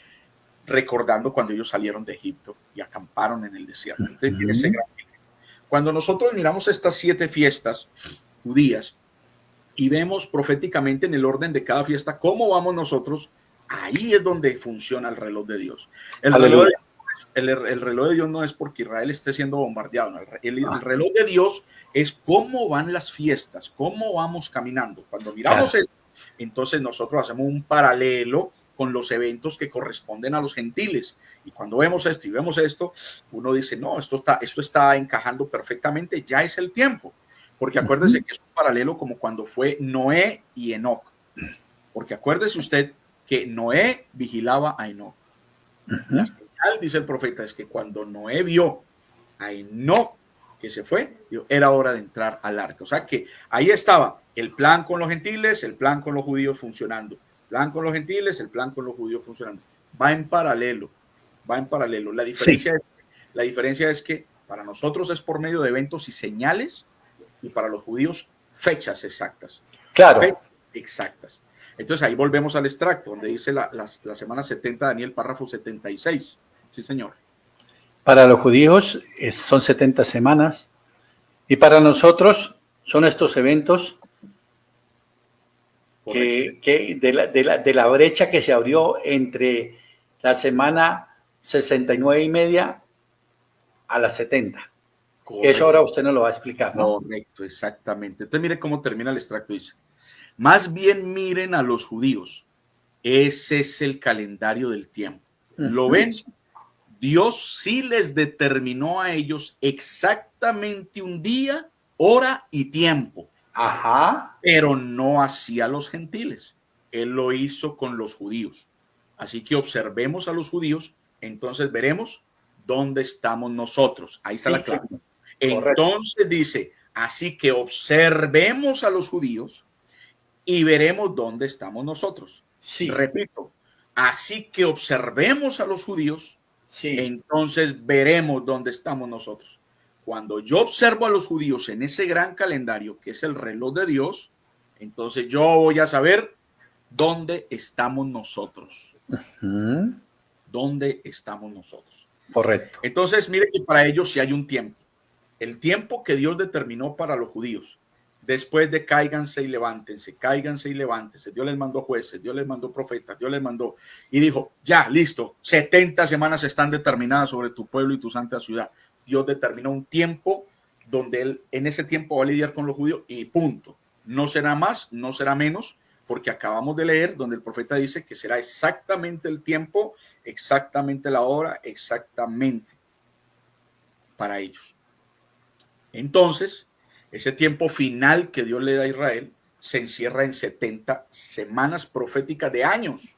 recordando cuando ellos salieron de Egipto y acamparon en el desierto. Entonces viene ese gran milenio. Cuando nosotros miramos estas 7 fiestas judías y vemos proféticamente en el orden de cada fiesta cómo vamos nosotros, ahí es donde funciona el reloj de Dios. El reloj de Dios no es porque Israel esté siendo bombardeado, no. El reloj de Dios es cómo van las fiestas, cómo vamos caminando. Cuando miramos esto, entonces nosotros hacemos un paralelo con los eventos que corresponden a los gentiles. Y cuando vemos esto y vemos esto, uno dice, no, esto está encajando perfectamente, ya es el tiempo. Porque acuérdese que es un paralelo como cuando fue Noé y Enoc. Porque acuérdese usted que Noé vigilaba a Enoc. La señal, dice el profeta, es que cuando Noé vio a Enoc que se fue, era hora de entrar al arca. O sea que ahí estaba el plan con los gentiles, el plan con los judíos funcionando. Plan con los gentiles, el plan con los judíos funcionando. Va en paralelo, va en paralelo. La diferencia es que para nosotros es por medio de eventos y señales, y para los judíos fechas exactas. Claro. Fechas exactas. Entonces ahí volvemos al extracto, donde dice la semana 70, Daniel, párrafo 76. Sí, señor. Para los judíos son 70 semanas, y para nosotros son estos eventos que de la brecha que se abrió entre la semana 69 y media a la 70. Correcto. Eso ahora usted nos lo va a explicar, ¿no? Correcto, exactamente. Entonces mire cómo termina el extracto, dice: más bien miren a los judíos, ese es el calendario del tiempo. ¿Lo ven? Dios sí les determinó a ellos exactamente un día, hora y tiempo. Ajá. Pero no así a los gentiles. Él lo hizo con los judíos. Así que observemos a los judíos, entonces veremos dónde estamos nosotros. Ahí está la clave. Entonces dice, así que observemos a los judíos y veremos dónde estamos nosotros. Sí. Repito, así que observemos a los judíos, sí, entonces veremos dónde estamos nosotros. Cuando yo observo a los judíos en ese gran calendario que es el reloj de Dios, entonces yo voy a saber dónde estamos nosotros. ¿Dónde estamos nosotros? Correcto. Entonces, mire que para ellos sí hay un tiempo. El tiempo que Dios determinó para los judíos, después de cáiganse y levántense, cáiganse y levántense. Dios les mandó jueces, Dios les mandó profetas, Dios les mandó y dijo, ya, listo, 70 semanas están determinadas sobre tu pueblo y tu santa ciudad. Dios determinó un tiempo donde Él en ese tiempo va a lidiar con los judíos y punto. No será más, no será menos, porque acabamos de leer donde el profeta dice que será exactamente el tiempo, exactamente la hora, exactamente para ellos. Entonces, ese tiempo final que Dios le da a Israel se encierra en 70 semanas proféticas de años.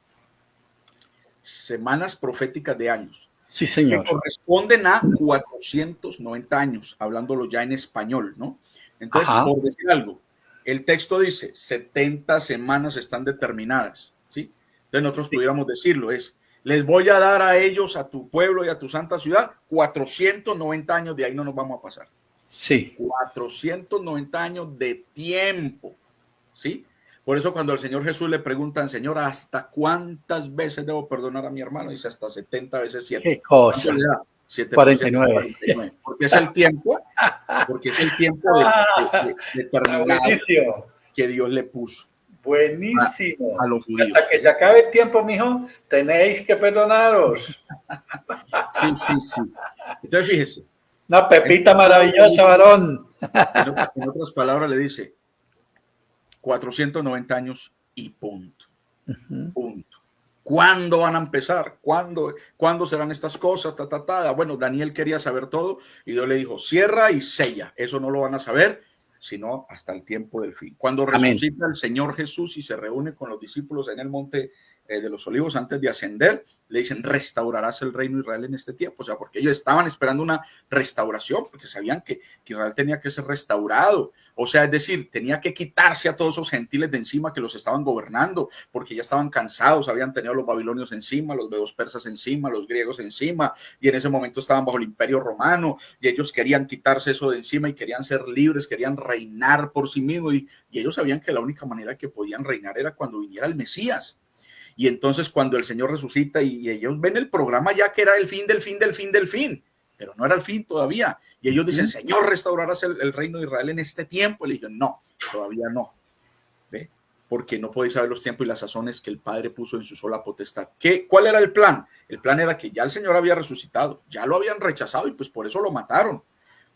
Semanas proféticas de años. Sí, señor. Que corresponden a 490 años, hablándolo ya en español, ¿no? Entonces, por decir algo, el texto dice 70 semanas están determinadas, ¿sí? Entonces nosotros pudiéramos decirlo, les voy a dar a ellos, a tu pueblo y a tu santa ciudad, 490 años, de ahí no nos vamos a pasar. Sí. 490 años de tiempo, ¿sí? Por eso cuando al Señor Jesús le preguntan, Señor, ¿hasta cuántas veces debo perdonar a mi hermano? Dice, hasta 70 veces 7. ¿Qué cosa? 49. 49. Porque es el tiempo, determinado que Dios le puso. Buenísimo. A los judíos. Hasta que se acabe el tiempo, mijo, tenéis que perdonaros. Sí. Entonces, fíjese. Una pepita maravillosa, varón. En otras palabras, le dice 490 años y punto. Punto. ¿Cuándo van a empezar? ¿Cuándo serán estas cosas? Bueno, Daniel quería saber todo y Dios le dijo, cierra y sella. Eso no lo van a saber, sino hasta el tiempo del fin. Cuando resucita el Señor Jesús y se reúne con los discípulos en el monte de los Olivos, antes de ascender, le dicen, restaurarás el reino de Israel en este tiempo. O sea, porque ellos estaban esperando una restauración, porque sabían que Israel tenía que ser restaurado. O sea, es decir, tenía que quitarse a todos esos gentiles de encima que los estaban gobernando, porque ya estaban cansados, habían tenido los babilonios encima, los medos persas encima, los griegos encima, y en ese momento estaban bajo el imperio romano, y ellos querían quitarse eso de encima y querían ser libres, querían reinar por sí mismos, y ellos sabían que la única manera que podían reinar era cuando viniera el Mesías. Y entonces cuando el Señor resucita y ellos ven el programa ya que era el fin del fin del fin del fin, pero no era el fin todavía. Y ellos dicen, Señor, restaurarás el reino de Israel en este tiempo. Y le dicen, no, todavía no. ¿Ve? Porque no podéis saber los tiempos y las sazones que el Padre puso en su sola potestad. ¿Cuál era el plan? El plan era que ya el Señor había resucitado, ya lo habían rechazado y pues por eso lo mataron.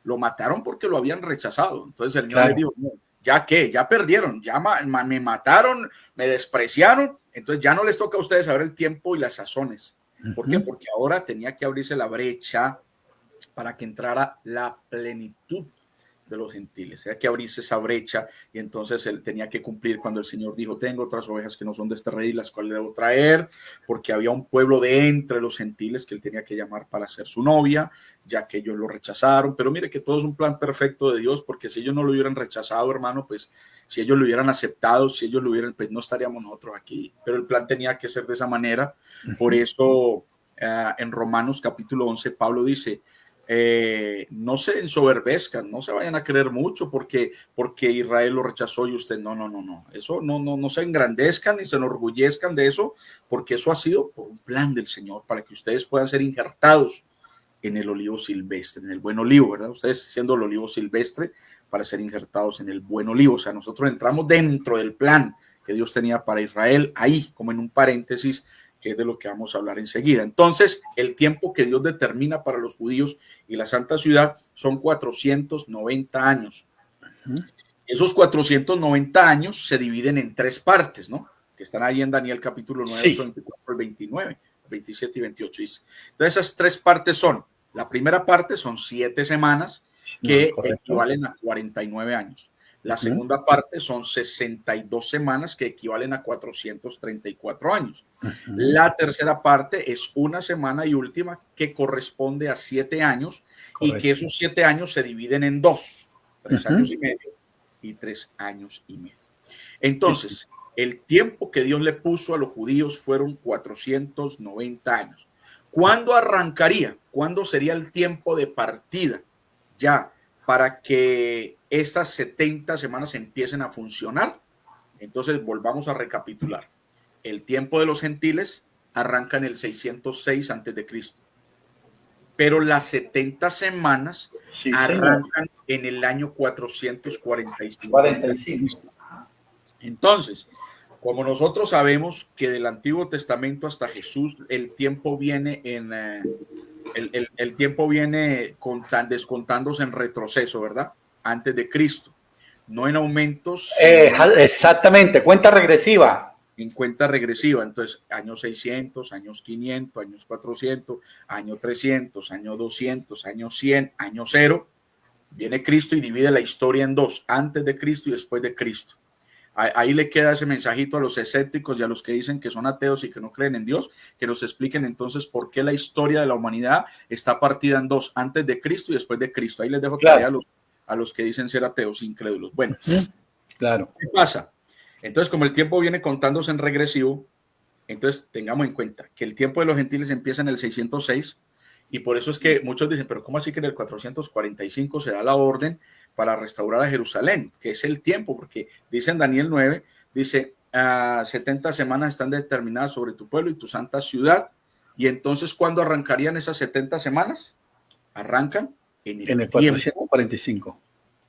Lo mataron porque lo habían rechazado. Entonces el Señor les dijo, no, ¿ya qué? Ya perdieron, ya me mataron, me despreciaron, entonces ya no les toca a ustedes saber el tiempo y las sazones. ¿Por qué? Porque ahora tenía que abrirse la brecha para que entrara la plenitud de los gentiles. Tenía que abrirse esa brecha y entonces él tenía que cumplir cuando el Señor dijo, tengo otras ovejas que no son de este redil, las cuales debo traer, porque había un pueblo de entre los gentiles que él tenía que llamar para ser su novia, ya que ellos lo rechazaron. Pero mire que todo es un plan perfecto de Dios, porque si ellos no lo hubieran rechazado, hermano, pues si ellos lo hubieran aceptado, si ellos lo hubieran, pues no estaríamos nosotros aquí. Pero el plan tenía que ser de esa manera. Por eso en Romanos capítulo 11, Pablo dice, no se ensoberbezcan, no se vayan a creer mucho porque Israel lo rechazó y usted no, eso no se engrandezcan ni se enorgullezcan de eso, porque eso ha sido por un plan del Señor para que ustedes puedan ser injertados en el olivo silvestre, en el buen olivo, ¿verdad? Ustedes siendo el olivo silvestre para ser injertados en el buen olivo. O sea, nosotros entramos dentro del plan que Dios tenía para Israel, ahí como en un paréntesis, que es de lo que vamos a hablar enseguida. Entonces, el tiempo que Dios determina para los judíos y la Santa Ciudad son 490 años. Esos 490 años se dividen en tres partes, ¿no? Que están ahí en Daniel capítulo 9, sí. 24 al 29, 27 y 28. Entonces, esas tres partes son, la primera parte son 7 semanas que equivalen a 49 años. La segunda parte son 62 semanas que equivalen a 434 años. La tercera parte es una semana y última que corresponde a 7 años. Correcto. Y que esos 7 años se dividen en 2, 3 años y medio y 3 años y medio. Entonces, el tiempo que Dios le puso a los judíos fueron 490 años. ¿Cuándo arrancaría? ¿Cuándo sería el tiempo de partida? Ya, para que estas 70 semanas empiecen a funcionar. Entonces, volvamos a recapitular. El tiempo de los gentiles arranca en el 606 antes de Cristo. Pero las 70 semanas arrancan en el año 445. Entonces, como nosotros sabemos que del Antiguo Testamento hasta Jesús, el tiempo viene en... El tiempo viene descontándose en retroceso, ¿verdad? Antes de Cristo, no en aumentos. Exactamente, cuenta regresiva. En cuenta regresiva, entonces años 600, años 500, años 400, año 300, año 200, año 100, año 0. Viene Cristo y divide la historia en dos, antes de Cristo y después de Cristo. Ahí le queda ese mensajito a los escépticos y a los que dicen que son ateos y que no creen en Dios, que nos expliquen entonces por qué la historia de la humanidad está partida en dos, antes de Cristo y después de Cristo. Ahí les dejo tarea a los que dicen ser ateos incrédulos. Bueno, claro. ¿Qué pasa? Entonces, como el tiempo viene contándose en regresivo, entonces tengamos en cuenta que el tiempo de los gentiles empieza en el 606 y por eso es que muchos dicen, pero ¿cómo así que en el 445 se da la orden para restaurar a Jerusalén? Que es el tiempo, porque dice en Daniel 9, dice, 70 semanas están determinadas sobre tu pueblo y tu santa ciudad. Y entonces, ¿cuándo arrancarían esas 70 semanas? Arrancan en el 445.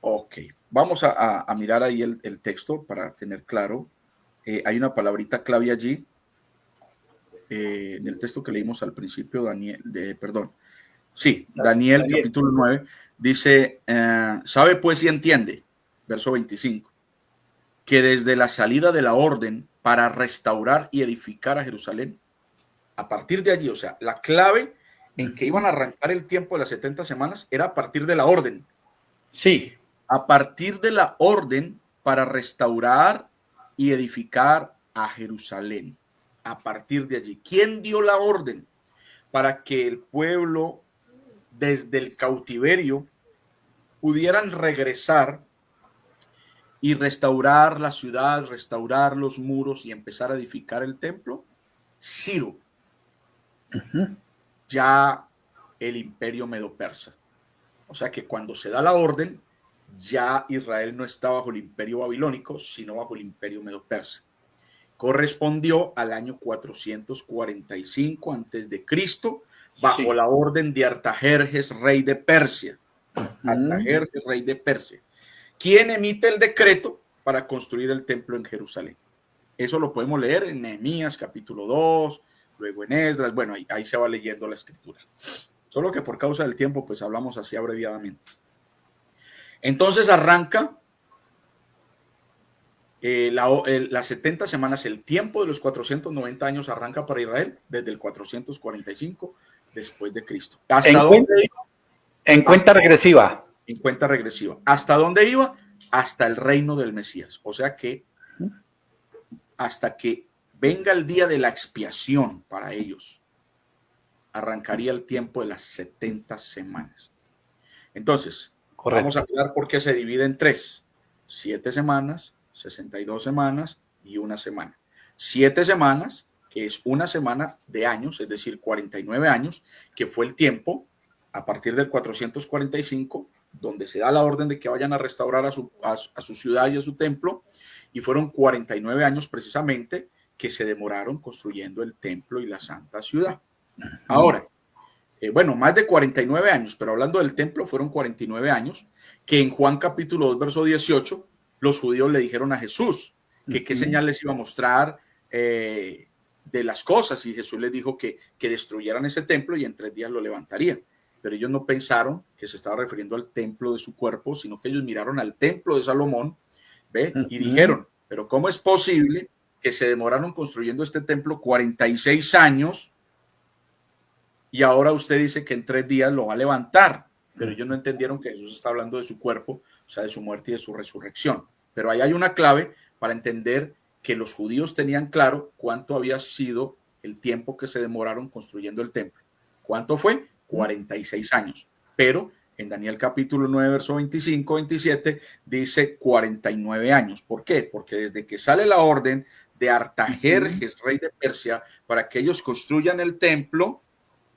Ok, vamos a mirar ahí el texto para tener claro. Hay una palabrita clave allí. En el texto que leímos al principio, Daniel capítulo 9, dice, sabe pues y entiende, verso 25, que desde la salida de la orden para restaurar y edificar a Jerusalén, a partir de allí, o sea, la clave en que iban a arrancar el tiempo de las 70 semanas era a partir de la orden. Sí. A partir de la orden para restaurar y edificar a Jerusalén. a partir de allí? ¿Quién dio la orden para que el pueblo desde el cautiverio pudieran regresar y restaurar la ciudad, restaurar los muros y empezar a edificar el templo? Ciro, ya el imperio medo-persa. O sea que cuando se da la orden, ya Israel no está bajo el imperio babilónico, sino bajo el imperio medo-persa. Correspondió al año 445 antes de Cristo, bajo la orden de Artajerjes, rey de Persia. Artajerjes, rey de Persia, quien emite el decreto para construir el templo en Jerusalén. Eso lo podemos leer en Nehemías capítulo 2, luego en Esdras. Bueno, ahí se va leyendo la escritura. Solo que por causa del tiempo, pues hablamos así abreviadamente. Entonces arranca las 70 semanas, el tiempo de los 490 años arranca para Israel desde el 445 después de Cristo. ¿Hasta dónde iba? En cuenta regresiva. En cuenta regresiva. ¿Hasta dónde iba? Hasta el reino del Mesías. O sea que hasta que venga el día de la expiación para ellos, arrancaría el tiempo de las 70 semanas. Entonces, vamos a hablar por qué se divide en 3. 7 semanas, 62 semanas y una semana. 7 semanas, que es una semana de años, es decir, 49 años, que fue el tiempo a partir del 445, donde se da la orden de que vayan a restaurar a su ciudad y a su templo, y fueron 49 años precisamente que se demoraron construyendo el templo y la santa ciudad. Ahora, bueno, más de 49 años, pero hablando del templo, fueron 49 años, que en Juan capítulo 2, verso 18, los judíos le dijeron a Jesús que qué señal les iba a mostrar de las cosas, y Jesús les dijo que destruyeran ese templo y en 3 días lo levantarían. Pero ellos no pensaron que se estaba refiriendo al templo de su cuerpo, sino que ellos miraron al templo de Salomón, ¿ve? Y dijeron, pero ¿cómo es posible que se demoraron construyendo este templo 46 años y ahora usted dice que en 3 días lo va a levantar? Pero ellos no entendieron que Jesús está hablando de su cuerpo, o sea, de su muerte y de su resurrección. Pero ahí hay una clave para entender que los judíos tenían claro cuánto había sido el tiempo que se demoraron construyendo el templo. ¿Cuánto fue? 46 años. Pero en Daniel capítulo 9, verso 25-27 dice 49 años. ¿Por qué? Porque desde que sale la orden de Artajerjes, rey de Persia, para que ellos construyan el templo,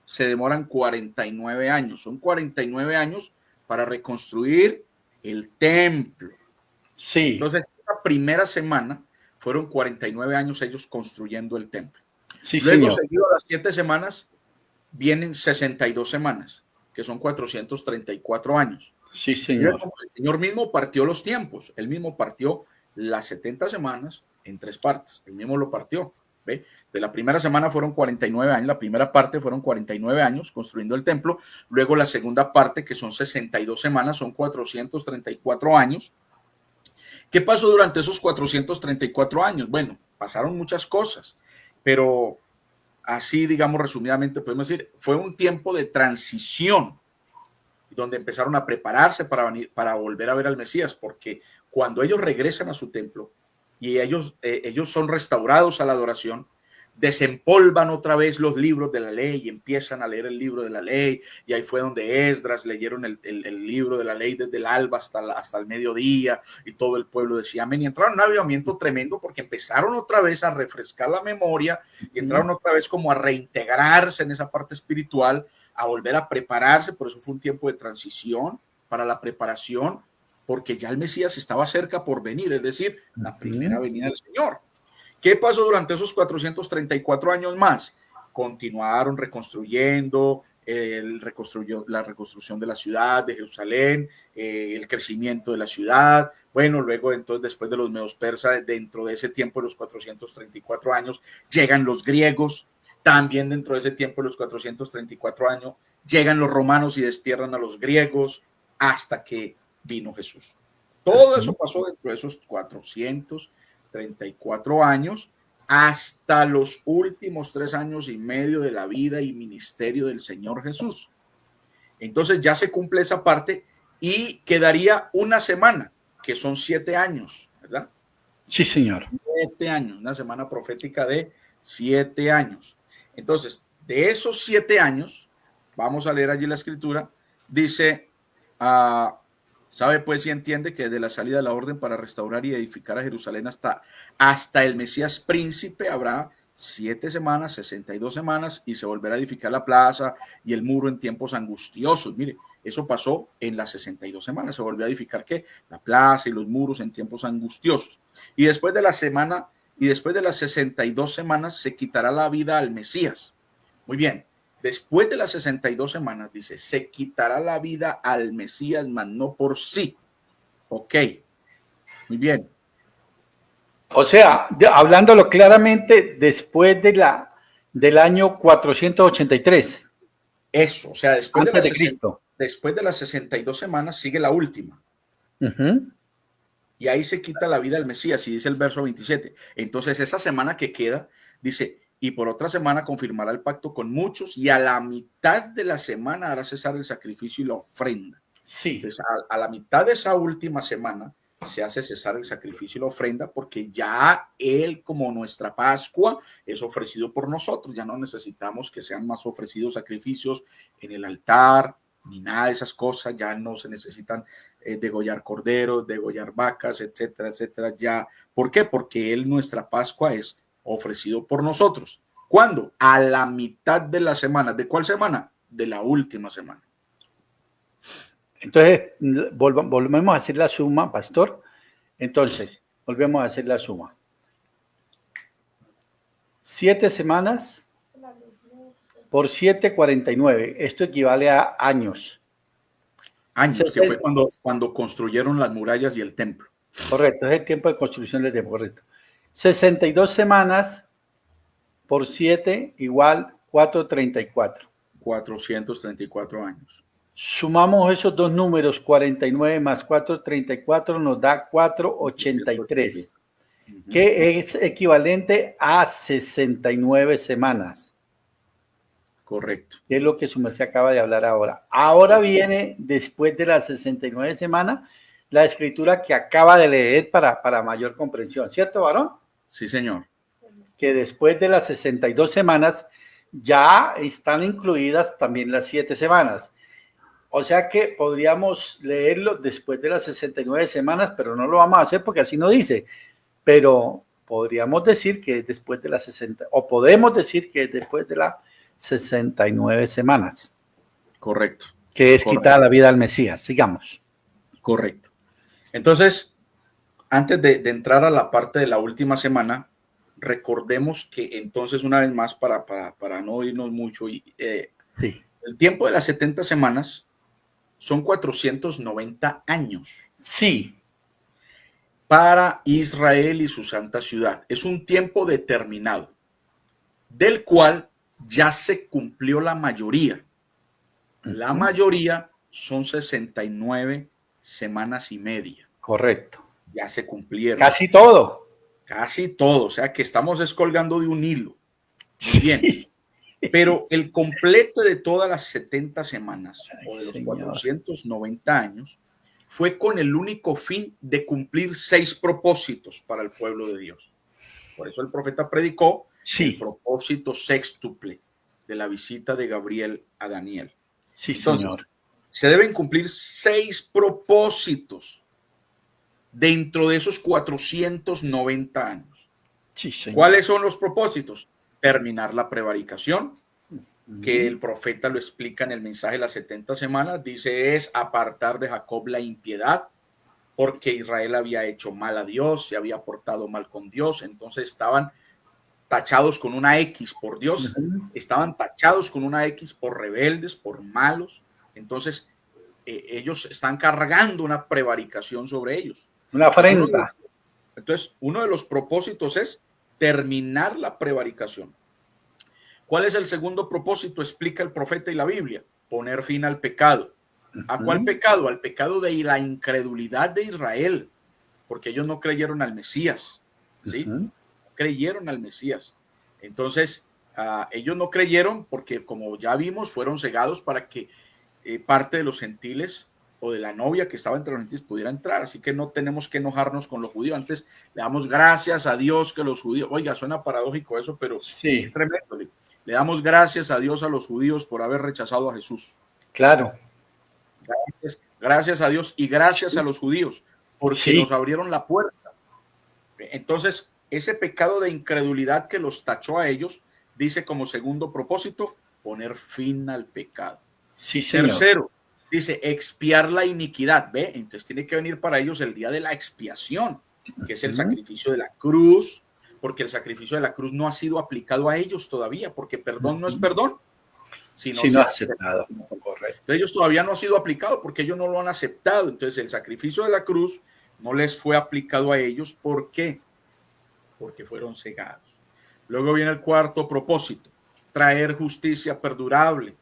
se demoran 49 años. Son 49 años para reconstruir el templo. Sí. Entonces, la primera semana fueron 49 años ellos construyendo el templo. Sí, luego, señor. seguido las 7 semanas, vienen 62 semanas, que son 434 años. Sí, señor. El Señor mismo partió los tiempos. Él mismo partió las 70 semanas en 3 partes. Él mismo lo partió. ¿Ve? De la primera semana fueron 49 años, la primera parte fueron 49 años construyendo el templo, luego la segunda parte, que son 62 semanas, son 434 años. ¿Qué pasó durante esos 434 años? Bueno, pasaron muchas cosas, pero así, digamos, resumidamente podemos decir, fue un tiempo de transición, donde empezaron a prepararse para volver a ver al Mesías, porque cuando ellos regresan a su templo, y ellos son restaurados a la adoración, desempolvan otra vez los libros de la ley y empiezan a leer el libro de la ley, y ahí fue donde Esdras leyeron el libro de la ley desde el alba hasta el mediodía, y todo el pueblo decía amén, y entraron en un avivamiento tremendo porque empezaron otra vez a refrescar la memoria, y entraron otra vez como a reintegrarse en esa parte espiritual, a volver a prepararse. Por eso fue un tiempo de transición para la preparación, porque ya el Mesías estaba cerca por venir, es decir, la primera venida del Señor. ¿Qué pasó durante esos 434 años más? Continuaron reconstruyendo, la reconstrucción de la ciudad de Jerusalén, el crecimiento de la ciudad. Bueno, luego entonces, después de los medos persas, dentro de ese tiempo de los 434 años, llegan los griegos. También dentro de ese tiempo de los 434 años, llegan los romanos y destierran a los griegos hasta que vino Jesús. Todo eso pasó dentro de esos 434 años hasta los últimos 3 años y medio de la vida y ministerio del Señor Jesús. Entonces ya se cumple esa parte y quedaría una semana, que son 7 años, ¿verdad? Sí, señor. 7 años, una semana profética de 7 años. Entonces, de esos 7 años, vamos a leer allí la escritura, dice, sabe pues y entiende que desde la salida de la orden para restaurar y edificar a Jerusalén hasta el Mesías príncipe habrá 7 semanas, 62 semanas, y se volverá a edificar la plaza y el muro en tiempos angustiosos. Mire, eso pasó en las 62 semanas. Se volvió a edificar ¿qué? La plaza y los muros en tiempos angustiosos. Y después de las 62 semanas se quitará la vida al Mesías. Muy bien. Después de las 62 semanas, dice, se quitará la vida al Mesías, mas no por sí. Ok. Muy bien. O sea, hablándolo claramente, después del año 483. Eso, o sea, después antes de Cristo. Después de las 62 semanas sigue la última. Y ahí se quita la vida al Mesías, y dice el verso 27. Entonces, esa semana que queda, dice, y por otra semana confirmará el pacto con muchos, y a la mitad de la semana hará cesar el sacrificio y la ofrenda. Sí. Entonces, a la mitad de esa última semana se hace cesar el sacrificio y la ofrenda, porque ya él, como nuestra Pascua, es ofrecido por nosotros. Ya no necesitamos que sean más ofrecidos sacrificios en el altar, ni nada de esas cosas. Ya no se necesitan degollar corderos, degollar vacas, etcétera, etcétera. Ya, ¿por qué? Porque él, nuestra Pascua, es ofrecido por nosotros. ¿Cuándo? A la mitad de la semana. ¿De cuál semana? De la última semana. Entonces, volvemos a hacer la suma, pastor. Entonces, volvemos a hacer la suma. 7 semanas por 7, 49. Esto equivale a años. Años, que fue cuando construyeron las murallas y el templo. Correcto, es el tiempo de construcción del templo, correcto. 62 semanas por 7 igual 434. 434 años. Sumamos esos dos números, 49 más 434 nos da 483, que es equivalente a 69 semanas. Correcto. Que es lo que su merced acaba de hablar ahora. Ahora viene, después de las 69 semanas, la escritura que acaba de leer para mayor comprensión. ¿Cierto, varón? Sí, señor. Que después de las 62 semanas ya están incluidas también las 7 semanas. O sea que podríamos leerlo después de las 69 semanas, pero no lo vamos a hacer porque así no dice. Pero podríamos decir que después de las 60, o podemos decir que después de las 69 semanas. Correcto. Que es quitar la vida al Mesías, sigamos. Correcto. Entonces, antes de entrar a la parte de la última semana, recordemos que entonces, una vez más, para no irnos mucho, sí. El tiempo de las 70 semanas son 490 años. Sí. Para Israel y su santa ciudad. Es un tiempo determinado, del cual ya se cumplió la mayoría. La mayoría son 69 semanas y media. Correcto. Ya se cumplieron. Casi todo. Casi todo. O sea que estamos descolgando de un hilo. Muy bien. Pero el completo de todas las 70 semanas o de los 490 años fue con el único fin de cumplir 6 propósitos para el pueblo de Dios. Por eso el profeta predicó el propósito sextuple de la visita de Gabriel a Daniel. Sí, entonces, señor. Se deben cumplir 6 propósitos dentro de esos 490 años. Sí, señor. ¿Cuáles son los propósitos? Terminar la prevaricación, que el profeta lo explica en el mensaje de las 70 semanas. Dice, es apartar de Jacob la impiedad, porque Israel había hecho mal a Dios, se había portado mal con Dios. Entonces estaban tachados con una X por Dios, estaban tachados con una X por rebeldes, por malos. Entonces ellos están cargando una prevaricación sobre ellos. Una afrenta. Entonces, uno de los propósitos es terminar la prevaricación. ¿Cuál es el segundo propósito? Explica el profeta y la Biblia. Poner fin al pecado. ¿A cuál pecado? Al pecado de la incredulidad de Israel, porque ellos no creyeron al Mesías, ¿sí? Creyeron al Mesías. Entonces, ellos no creyeron porque, como ya vimos, fueron cegados para que parte de los gentiles o de la novia que estaba entre los gentiles pudiera entrar. Así que no tenemos que enojarnos con los judíos. Antes le damos gracias a Dios que los judíos, oiga, suena paradójico eso, pero sí, es tremendo. Le damos gracias a Dios a los judíos por haber rechazado a Jesús. claro. Gracias a Dios y gracias a los judíos porque Sí. nos abrieron la puerta. Entonces, ese pecado de incredulidad que los tachó a ellos, dice como segundo propósito, poner fin al pecado. Sí, señor. Tercero, dice expiar la iniquidad. ¿Ve? Entonces tiene que venir para ellos el día de la expiación, que es el sacrificio de la cruz, porque el sacrificio de la cruz no ha sido aplicado a ellos todavía, porque perdón no es perdón, sino no aceptado. Correcto. Ellos todavía no ha sido aplicado porque ellos no lo han aceptado. Entonces el sacrificio de la cruz no les fue aplicado a ellos. ¿Por qué? Porque fueron cegados. Luego viene el cuarto propósito, traer justicia perdurable.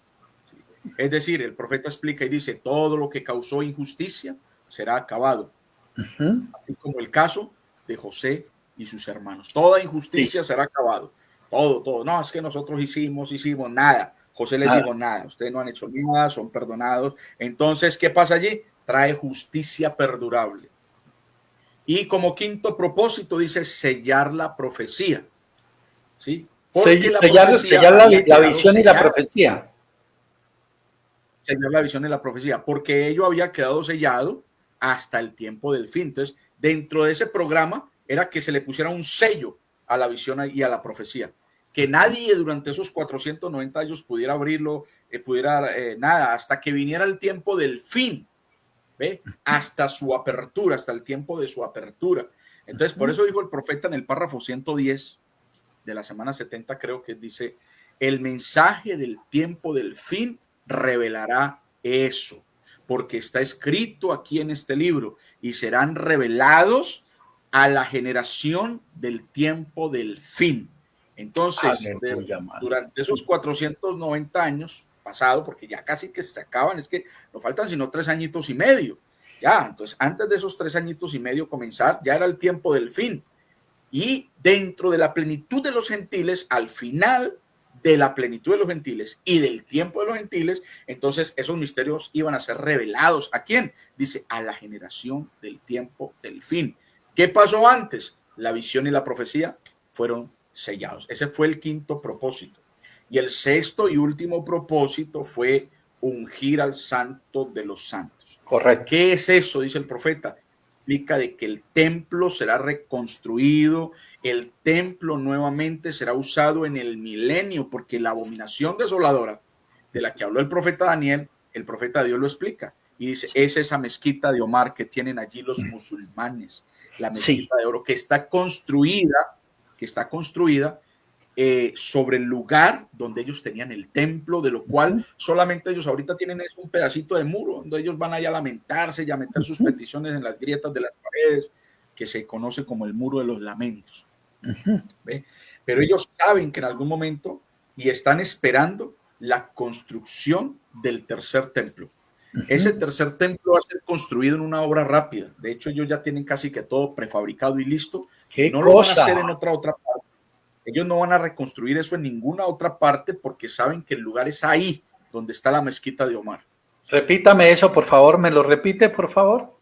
Es decir, el profeta explica y dice, todo lo que causó injusticia será acabado. Así como el caso de José y sus hermanos. Toda injusticia será acabado. Todo. No, es que nosotros hicimos nada. José les dijo nada. Ustedes no han hecho nada, son perdonados. Entonces, ¿qué pasa allí? Trae justicia perdurable. Y como quinto propósito dice sellar la profecía. ¿Sí? Porque sellar la visión y la profecía. Sellar la visión y la profecía. Porque ello había quedado sellado hasta el tiempo del fin. Entonces, dentro de ese programa era que se le pusiera un sello a la visión y a la profecía. Que nadie durante esos 490 años pudiera abrirlo, nada, hasta que viniera el tiempo del fin. ¿Ve? Hasta su apertura, hasta el tiempo de su apertura. Entonces, por eso dijo el profeta en el párrafo 110 de la semana 70, creo que dice, el mensaje del tiempo del fin revelará eso, porque está escrito aquí en este libro, y serán revelados a la generación del tiempo del fin. Entonces, durante esos 490 años pasado, porque ya casi que se acaban, es que no faltan sino 3 añitos y medio. Ya, entonces, antes de esos 3 añitos y medio comenzar, ya era el tiempo del fin. Y dentro de la plenitud de los gentiles, al final de la plenitud de los gentiles y del tiempo de los gentiles, entonces esos misterios iban a ser revelados. ¿A quién? Dice, a la generación del tiempo del fin. ¿Qué pasó antes? La visión y la profecía fueron sellados. Ese fue el quinto propósito. Y el sexto y último propósito fue ungir al santo de los santos. Correcto. ¿Qué es eso? Dice el profeta. Explica de que el templo será reconstruido, el templo nuevamente será usado en el milenio, porque la abominación desoladora de la que habló el profeta Daniel, el profeta Dios lo explica. Y dice, es esa mezquita de Omar que tienen allí los musulmanes, la mezquita de oro que está construida sobre el lugar donde ellos tenían el templo, de lo cual solamente ellos ahorita tienen un pedacito de muro, donde ellos van allá a lamentarse y a meter sus peticiones en las grietas de las paredes, que se conoce como el muro de los lamentos. ¿Ve? Pero ellos saben que en algún momento, y están esperando la construcción del tercer templo. Ese tercer templo va a ser construido en una obra rápida. De hecho, ellos ya tienen casi que todo prefabricado y listo. No lo van a hacer en otra parte. Ellos no van a reconstruir eso en ninguna otra parte porque saben que el lugar es ahí donde está la mezquita de Omar. Repítame eso, por favor. ¿Me lo repite, por favor?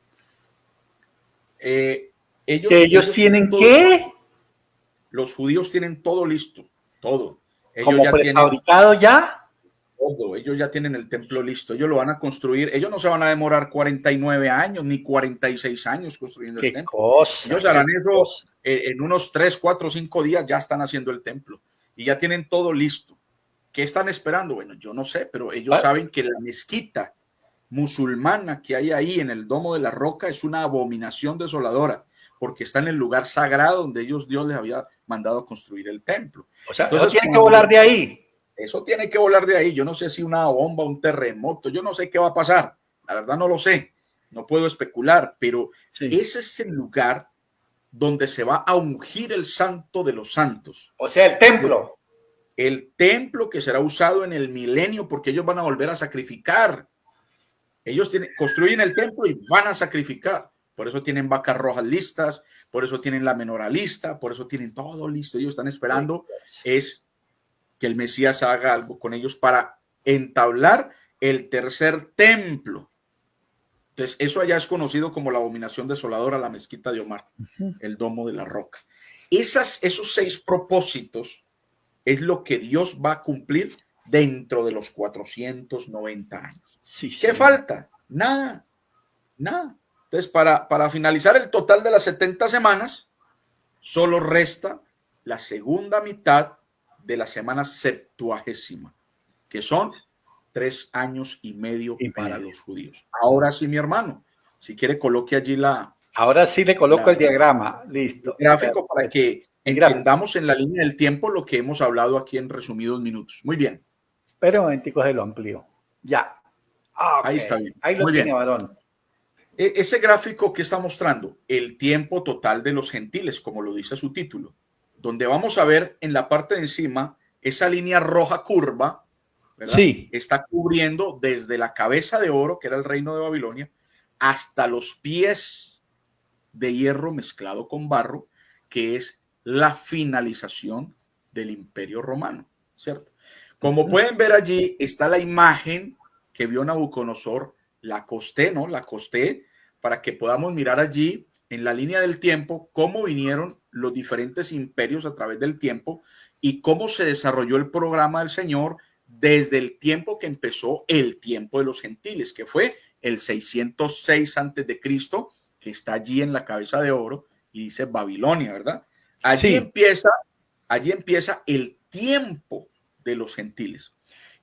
Ellos tienen ¿qué? Los judíos tienen todo listo, todo. Ellos ¿como ya prefabricado ya? Todo. Ellos ya tienen el templo listo. Ellos lo van a construir. Ellos no se van a demorar 49 años ni 46 años construyendo el templo. Ellos harán eso en unos 3, 4, 5 días. Ya están haciendo el templo y ya tienen todo listo. ¿Qué están esperando? Bueno, yo no sé, pero ellos saben que la mezquita musulmana que hay ahí en el Domo de la Roca es una abominación desoladora, porque está en el lugar sagrado donde Dios les había mandado construir el templo. O sea, entonces tiene que volar de ahí. Eso tiene que volar de ahí. Yo no sé si una bomba, un terremoto, yo no sé qué va a pasar. La verdad no lo sé. No puedo especular, pero ese es el lugar donde se va a ungir el santo de los santos. O sea, el templo. El templo que será usado en el milenio, porque ellos van a volver a sacrificar. Ellos construyen el templo y van a sacrificar. Por eso tienen vacas rojas listas, por eso tienen la menorá lista, por eso tienen todo listo. Ellos están esperando es que el Mesías haga algo con ellos para entablar el tercer templo. Entonces, eso allá es conocido como la abominación desoladora, la mezquita de Omar, el domo de la roca. Esos 6 propósitos es lo que Dios va a cumplir dentro de los 490 años. Sí, ¿Qué sí. falta? Nada, nada. Entonces, para finalizar el total de las 70 semanas, solo resta la segunda mitad de la semana 70ª, que son 3 años y medio para los judíos. Ahora sí, mi hermano, si quiere coloque allí Ahora sí le coloco el diagrama. el Listo. gráfico para que El gráfico. entendamos en la línea del tiempo lo que hemos hablado aquí en resumidos minutos. Muy bien. Pero un momentico se lo amplío. Ya. Okay. Ahí está bien. Ahí lo Muy tiene, bien. varón. Ese gráfico que está mostrando el tiempo total de los gentiles, como lo dice su título, donde vamos a ver en la parte de encima esa línea roja curva, ¿verdad? Sí. Está cubriendo desde la cabeza de oro, que era el reino de Babilonia, hasta los pies de hierro mezclado con barro, que es la finalización del Imperio Romano, ¿cierto? Como pueden ver allí está la imagen que vio Nabucodonosor, la acosté, ¿no? La acosté para que podamos mirar allí en la línea del tiempo cómo vinieron los diferentes imperios a través del tiempo y cómo se desarrolló el programa del Señor desde el tiempo que empezó el tiempo de los gentiles, que fue el 606 antes de Cristo, que está allí en la cabeza de oro y dice Babilonia, ¿verdad? Allí empieza el tiempo de los gentiles.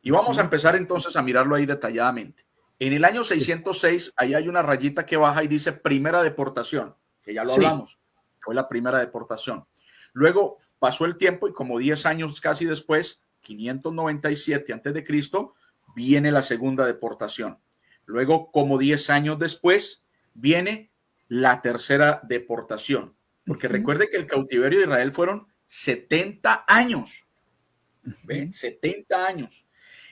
Y vamos a empezar entonces a mirarlo ahí detalladamente. En el año 606, ahí hay una rayita que baja y dice primera deportación, que ya lo hablamos, fue la primera deportación. Luego pasó el tiempo y como 10 años casi después, 597 antes de Cristo, viene la segunda deportación. Luego, como 10 años después, viene la tercera deportación. Porque recuerde que el cautiverio de Israel fueron 70 años. ¿Ve? 70 años.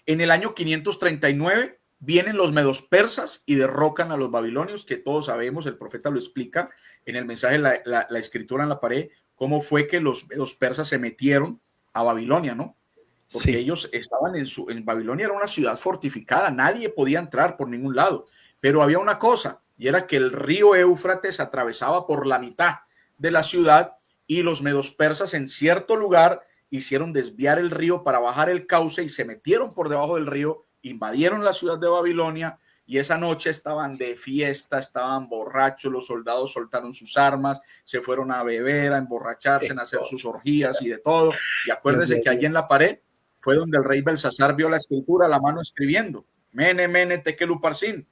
En el año 539 vienen los medos persas y derrocan a los babilonios, que todos sabemos, el profeta lo explica en el mensaje, la escritura en la pared, cómo fue que los medos persas se metieron a Babilonia, ¿no? Porque ellos estaban en Babilonia, era una ciudad fortificada, nadie podía entrar por ningún lado, pero había una cosa, y era que el río Éufrates atravesaba por la mitad de la ciudad y los medos persas en cierto lugar hicieron desviar el río para bajar el cauce y se metieron por debajo del río, invadieron la ciudad de Babilonia y esa noche estaban de fiesta, estaban borrachos, los soldados soltaron sus armas, se fueron a beber, a emborracharse, a hacer sus orgías y de todo. Y acuérdense que allí en la pared fue donde el rey Belsasar vio la escritura, la mano escribiendo, Mene, Mene, Tekel Uparsin.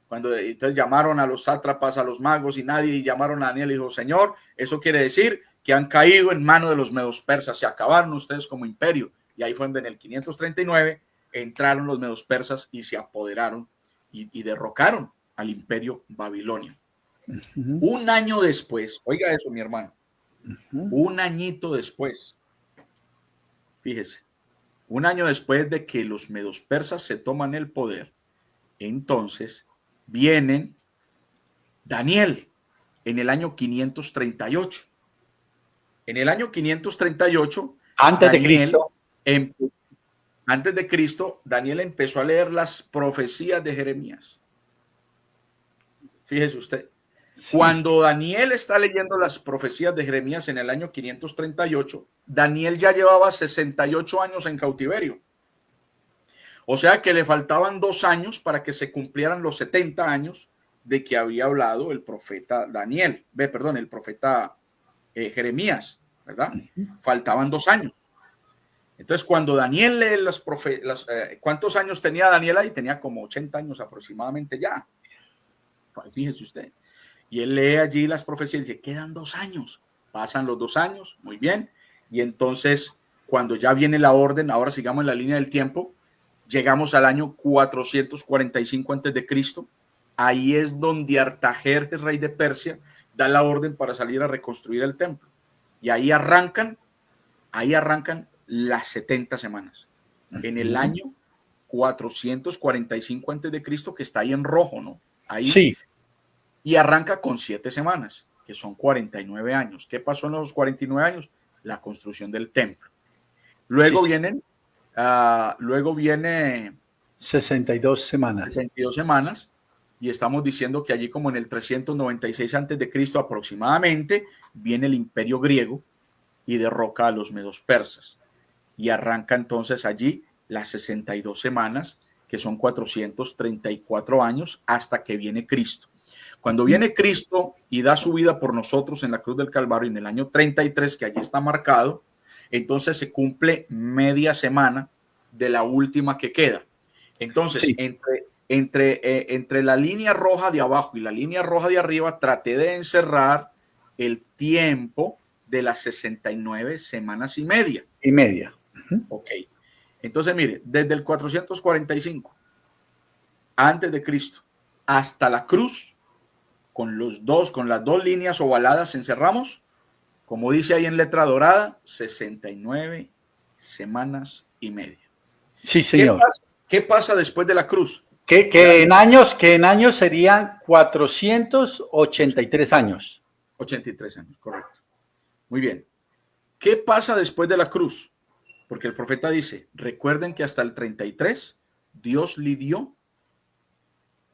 Cuando entonces llamaron a los sátrapas, a los magos y nadie, y llamaron a Daniel y dijo, Señor, eso quiere decir que han caído en mano de los medos persas, se acabaron ustedes como imperio. Y ahí fue donde en el 539 entraron los medos persas y se apoderaron y derrocaron al imperio babilonio. Un año después, oiga eso, mi hermano, un añito después, fíjese, un año después de que los medos persas se toman el poder, entonces vienen Daniel en el año 538. En el año 538, antes de Cristo, Daniel empezó a leer las profecías de Jeremías. Fíjese usted, cuando Daniel está leyendo las profecías de Jeremías en el año 538, Daniel ya llevaba 68 años en cautiverio. O sea que le faltaban 2 años para que se cumplieran los 70 años de que había hablado el profeta el profeta Jeremías, ¿verdad? Faltaban 2 años. Entonces, cuando Daniel lee ¿cuántos años tenía Daniel ahí? Tenía como 80 años aproximadamente ya. Fíjese usted. Y él lee allí las profecías y dice, quedan 2 años. Pasan los 2 años, muy bien. Y entonces, cuando ya viene la orden, ahora sigamos en la línea del tiempo, llegamos al año 445 antes de Cristo. Ahí es donde Artajerjes, rey de Persia, da la orden para salir a reconstruir el templo. Y ahí arrancan las 70 semanas. En el año 445 antes de Cristo, que está ahí en rojo, ¿no? Ahí. Sí. Y arranca con 7 semanas, que son 49 años. ¿Qué pasó en los 49 años? La construcción del templo. Luego viene 62 semanas. 62 semanas. y estamos diciendo que allí como en el 396 antes de Cristo aproximadamente viene el imperio griego y derroca a los medos persas y arranca entonces allí las 62 semanas, que son 434 años hasta que viene Cristo. Cuando viene Cristo y da su vida por nosotros en la cruz del Calvario en el año 33, que allí está marcado, entonces se cumple media semana de la última que queda. Entonces, sí, entre la línea roja de abajo y la línea roja de arriba, traté de encerrar el tiempo de las 69 semanas y media. Y media. Ok. Entonces, mire, desde el 445 antes de Cristo hasta la cruz, con las dos líneas ovaladas encerramos, como dice ahí en letra dorada, 69 semanas y media. Sí, señor. ¿Qué pasa después de la cruz? Que en años serían 483 años. 83 años, correcto. Muy bien. ¿Qué pasa después de la cruz? Porque el profeta dice, recuerden que hasta el 33 Dios lidió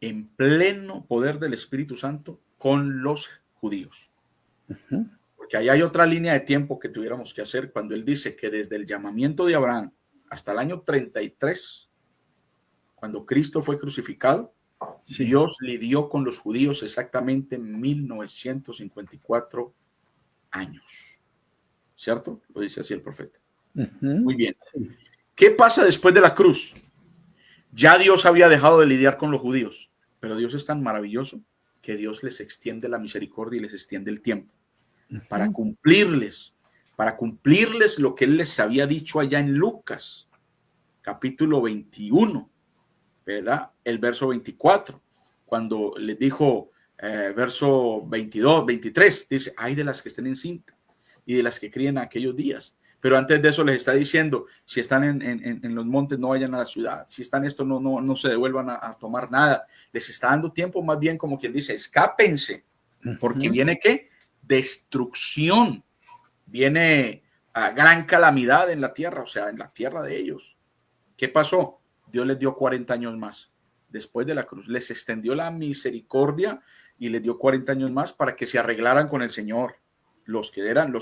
en pleno poder del Espíritu Santo con los judíos. Porque ahí hay otra línea de tiempo que tuviéramos que hacer cuando él dice que desde el llamamiento de Abraham hasta el año 33, cuando Cristo fue crucificado, sí, Dios lidió con los judíos exactamente 1954 años. ¿Cierto? Lo dice así el profeta. Muy bien. ¿Qué pasa después de la cruz? Ya Dios había dejado de lidiar con los judíos, pero Dios es tan maravilloso que Dios les extiende la misericordia y les extiende el tiempo para cumplirles lo que Él les había dicho allá en Lucas, capítulo 21, ¿verdad? El verso 24, cuando les dijo, verso 22, 23, dice, ay de las que estén encinta y de las que críen aquellos días. Pero antes de eso les está diciendo, si están en los montes no vayan a la ciudad, si están esto no se devuelvan a tomar nada. Les está dando tiempo más bien como quien dice, escápense, porque viene ¿qué? Destrucción, viene gran calamidad en la tierra, o sea, en la tierra de ellos. ¿Qué pasó? Dios les dio 40 años más después de la cruz, les extendió la misericordia y les dio 40 años más para que se arreglaran con el Señor. Los que eran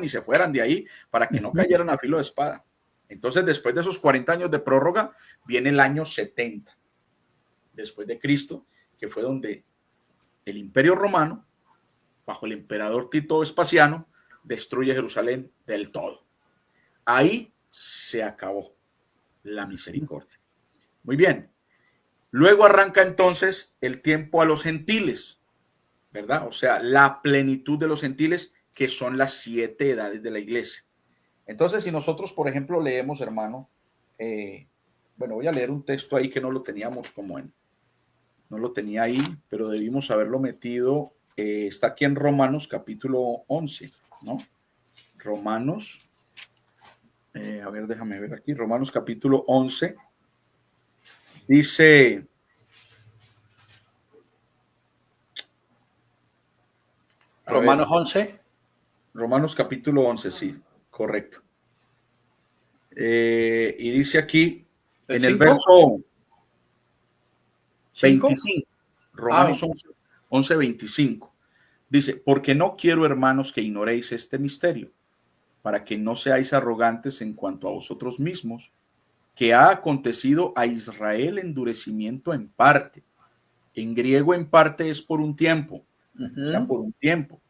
y se fueran de ahí para que no cayeran a filo de espada. Entonces, después de esos 40 años de prórroga, viene el año 70 después de Cristo, que fue donde el Imperio Romano, bajo el emperador Tito Vespasiano, destruye Jerusalén del todo. Ahí se acabó la misericordia. Muy bien. Luego arranca entonces el tiempo a los gentiles, ¿verdad? O sea, la plenitud de los gentiles, que son las 7 edades de la iglesia. Entonces, si nosotros, por ejemplo, leemos, hermano, bueno, voy a leer un texto ahí que no lo teníamos no lo tenía ahí, pero debimos haberlo metido, está aquí en Romanos capítulo 11, ¿no? Romanos, a ver, déjame ver aquí, Romanos capítulo 11, dice... Romanos 11. Romanos capítulo 11, sí, correcto. Y dice aquí, en el verso 25, Romanos 11, 25, dice, porque no quiero, hermanos, que ignoréis este misterio, para que no seáis arrogantes en cuanto a vosotros mismos, que ha acontecido a Israel endurecimiento en parte. En griego en parte es por un tiempo, o sea, por un tiempo.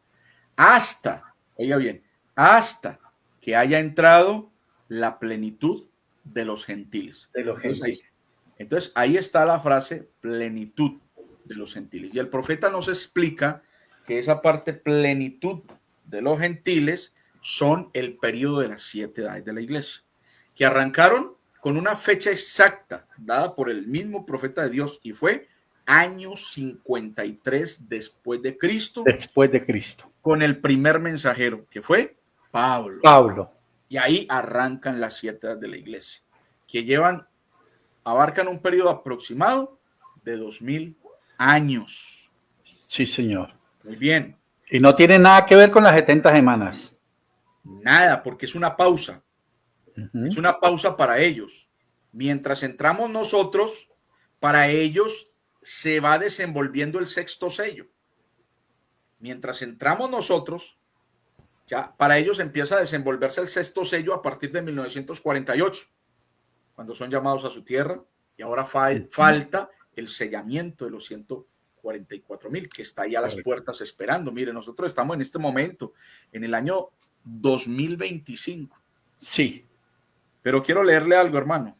Hasta, oiga bien, hasta que haya entrado la plenitud de los gentiles. Entonces, ahí está la frase plenitud de los gentiles. Y el profeta nos explica que esa parte plenitud de los gentiles son el periodo de las 7 edades de la iglesia, que arrancaron con una fecha exacta dada por el mismo profeta de Dios y fue año 53 después de Cristo. Después de Cristo. Con el primer mensajero, que fue Pablo. Y ahí arrancan las 7 edades de la iglesia, que abarcan un periodo aproximado de 2000 años. Sí, señor. Muy bien. Y no tiene nada que ver con las 70 semanas. Nada, porque es una pausa. Es una pausa para ellos. Mientras entramos nosotros, para ellos se va desenvolviendo el sexto sello. Mientras entramos nosotros, ya para ellos empieza a desenvolverse el sexto sello a partir de 1948, cuando son llamados a su tierra, y ahora falta el sellamiento de los 144,000 que está ahí a las puertas esperando. Mire, nosotros estamos en este momento, en el año 2025. Sí. Pero quiero leerle algo, hermano.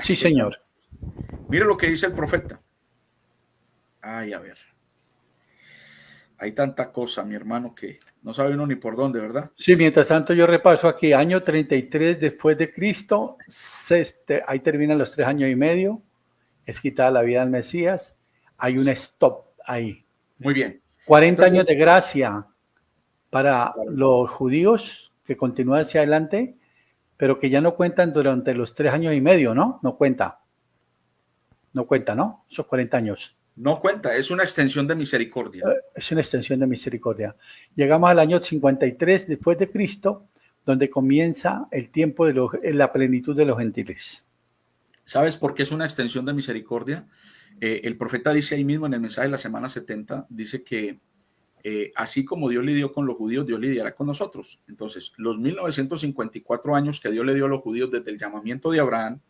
Sí, señor. Mire lo que dice el profeta. Ay, a ver. Hay tanta cosa, mi hermano, que no sabe uno ni por dónde, ¿verdad? Sí, mientras tanto yo repaso aquí, año 33 después de Cristo, ahí terminan los 3 años y medio, es quitada la vida del Mesías, hay un stop ahí. Muy bien. 40 años de gracia para los judíos que continúan hacia adelante, pero que ya no cuentan durante los 3 años y medio, ¿no? No cuenta. No cuenta, ¿no? Esos 40 años. No cuenta, es una extensión de misericordia. Es una extensión de misericordia. Llegamos al año 53 después de Cristo, donde comienza el tiempo de la plenitud de los gentiles. ¿Sabes por qué es una extensión de misericordia? El profeta dice ahí mismo en el mensaje de la semana 70, dice que así como Dios lidió con los judíos, Dios lidiará con nosotros. Entonces, los 1954 años que Dios le dio a los judíos desde el llamamiento de Abraham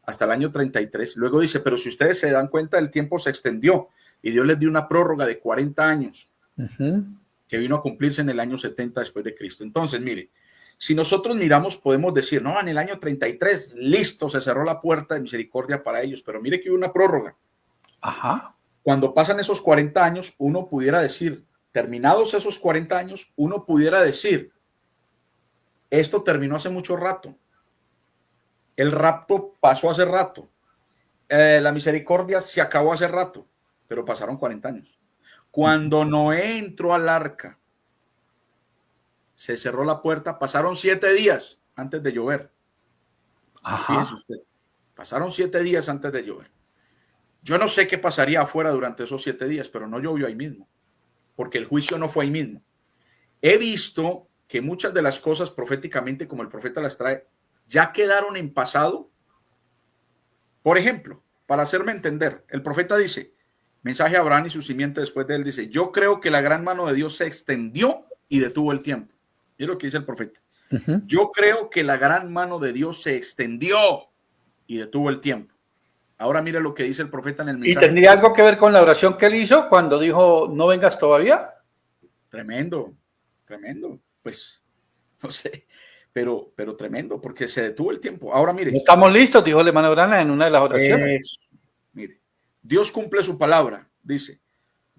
hasta el año 33, luego dice, pero si ustedes se dan cuenta, el tiempo se extendió y Dios les dio una prórroga de 40 años que vino a cumplirse en el año 70 después de Cristo. Entonces, mire, si nosotros miramos, podemos decir, no, en el año 33, listo, se cerró la puerta de misericordia para ellos, pero mire que hubo una prórroga. Ajá. Cuando pasan esos 40 años, uno pudiera decir, terminados esos 40 años, uno pudiera decir, esto terminó hace mucho rato. El rapto pasó hace rato. La misericordia se acabó hace rato, pero pasaron 40 años. Cuando Noé entró al arca, se cerró la puerta, pasaron 7 días antes de llover. Fíjese usted, pasaron 7 días antes de llover. Yo no sé qué pasaría afuera durante esos 7 días, pero no llovió ahí mismo, porque el juicio no fue ahí mismo. He visto que muchas de las cosas proféticamente, como el profeta las trae, ya quedaron en pasado. Por ejemplo, para hacerme entender, el profeta dice, mensaje a Abraham y su simiente después de él, dice, yo creo que la gran mano de Dios se extendió y detuvo el tiempo. Es lo que dice el profeta. Yo creo que la gran mano de Dios se extendió y detuvo el tiempo. Ahora mira lo que dice el profeta en el mensaje. ¿Y tendría algo que ver con la oración que él hizo cuando dijo, no vengas todavía? Tremendo, tremendo. Pues, no sé, pero tremendo, porque se detuvo el tiempo. Ahora mire. No estamos listos, dijo el hermano Grana en una de las oraciones. Mire, Dios cumple su palabra. Dice,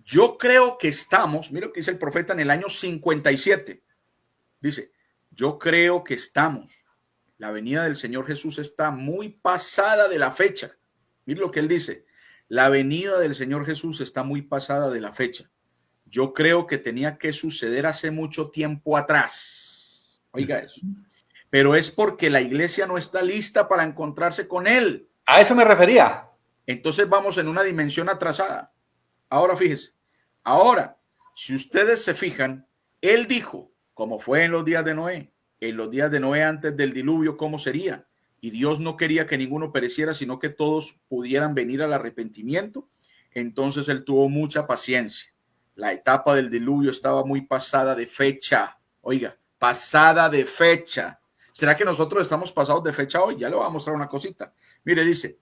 yo creo que estamos, mira lo que dice el profeta en el año 57. Dice, yo creo que estamos. La venida del Señor Jesús está muy pasada de la fecha. Mire lo que él dice. La venida del Señor Jesús está muy pasada de la fecha. Yo creo que tenía que suceder hace mucho tiempo atrás. Oiga eso. Pero es porque la iglesia no está lista para encontrarse con él. A eso me refería. Entonces vamos en una dimensión atrasada. Ahora fíjese. Ahora, si ustedes se fijan, él dijo, como fue en los días de Noé, antes del diluvio, ¿cómo sería? Y Dios no quería que ninguno pereciera, sino que todos pudieran venir al arrepentimiento. Entonces él tuvo mucha paciencia. La etapa del diluvio estaba muy pasada de fecha. Oiga, pasada de fecha. ¿Será que nosotros estamos pasados de fecha hoy? Ya le voy a mostrar una cosita. Mire, dice,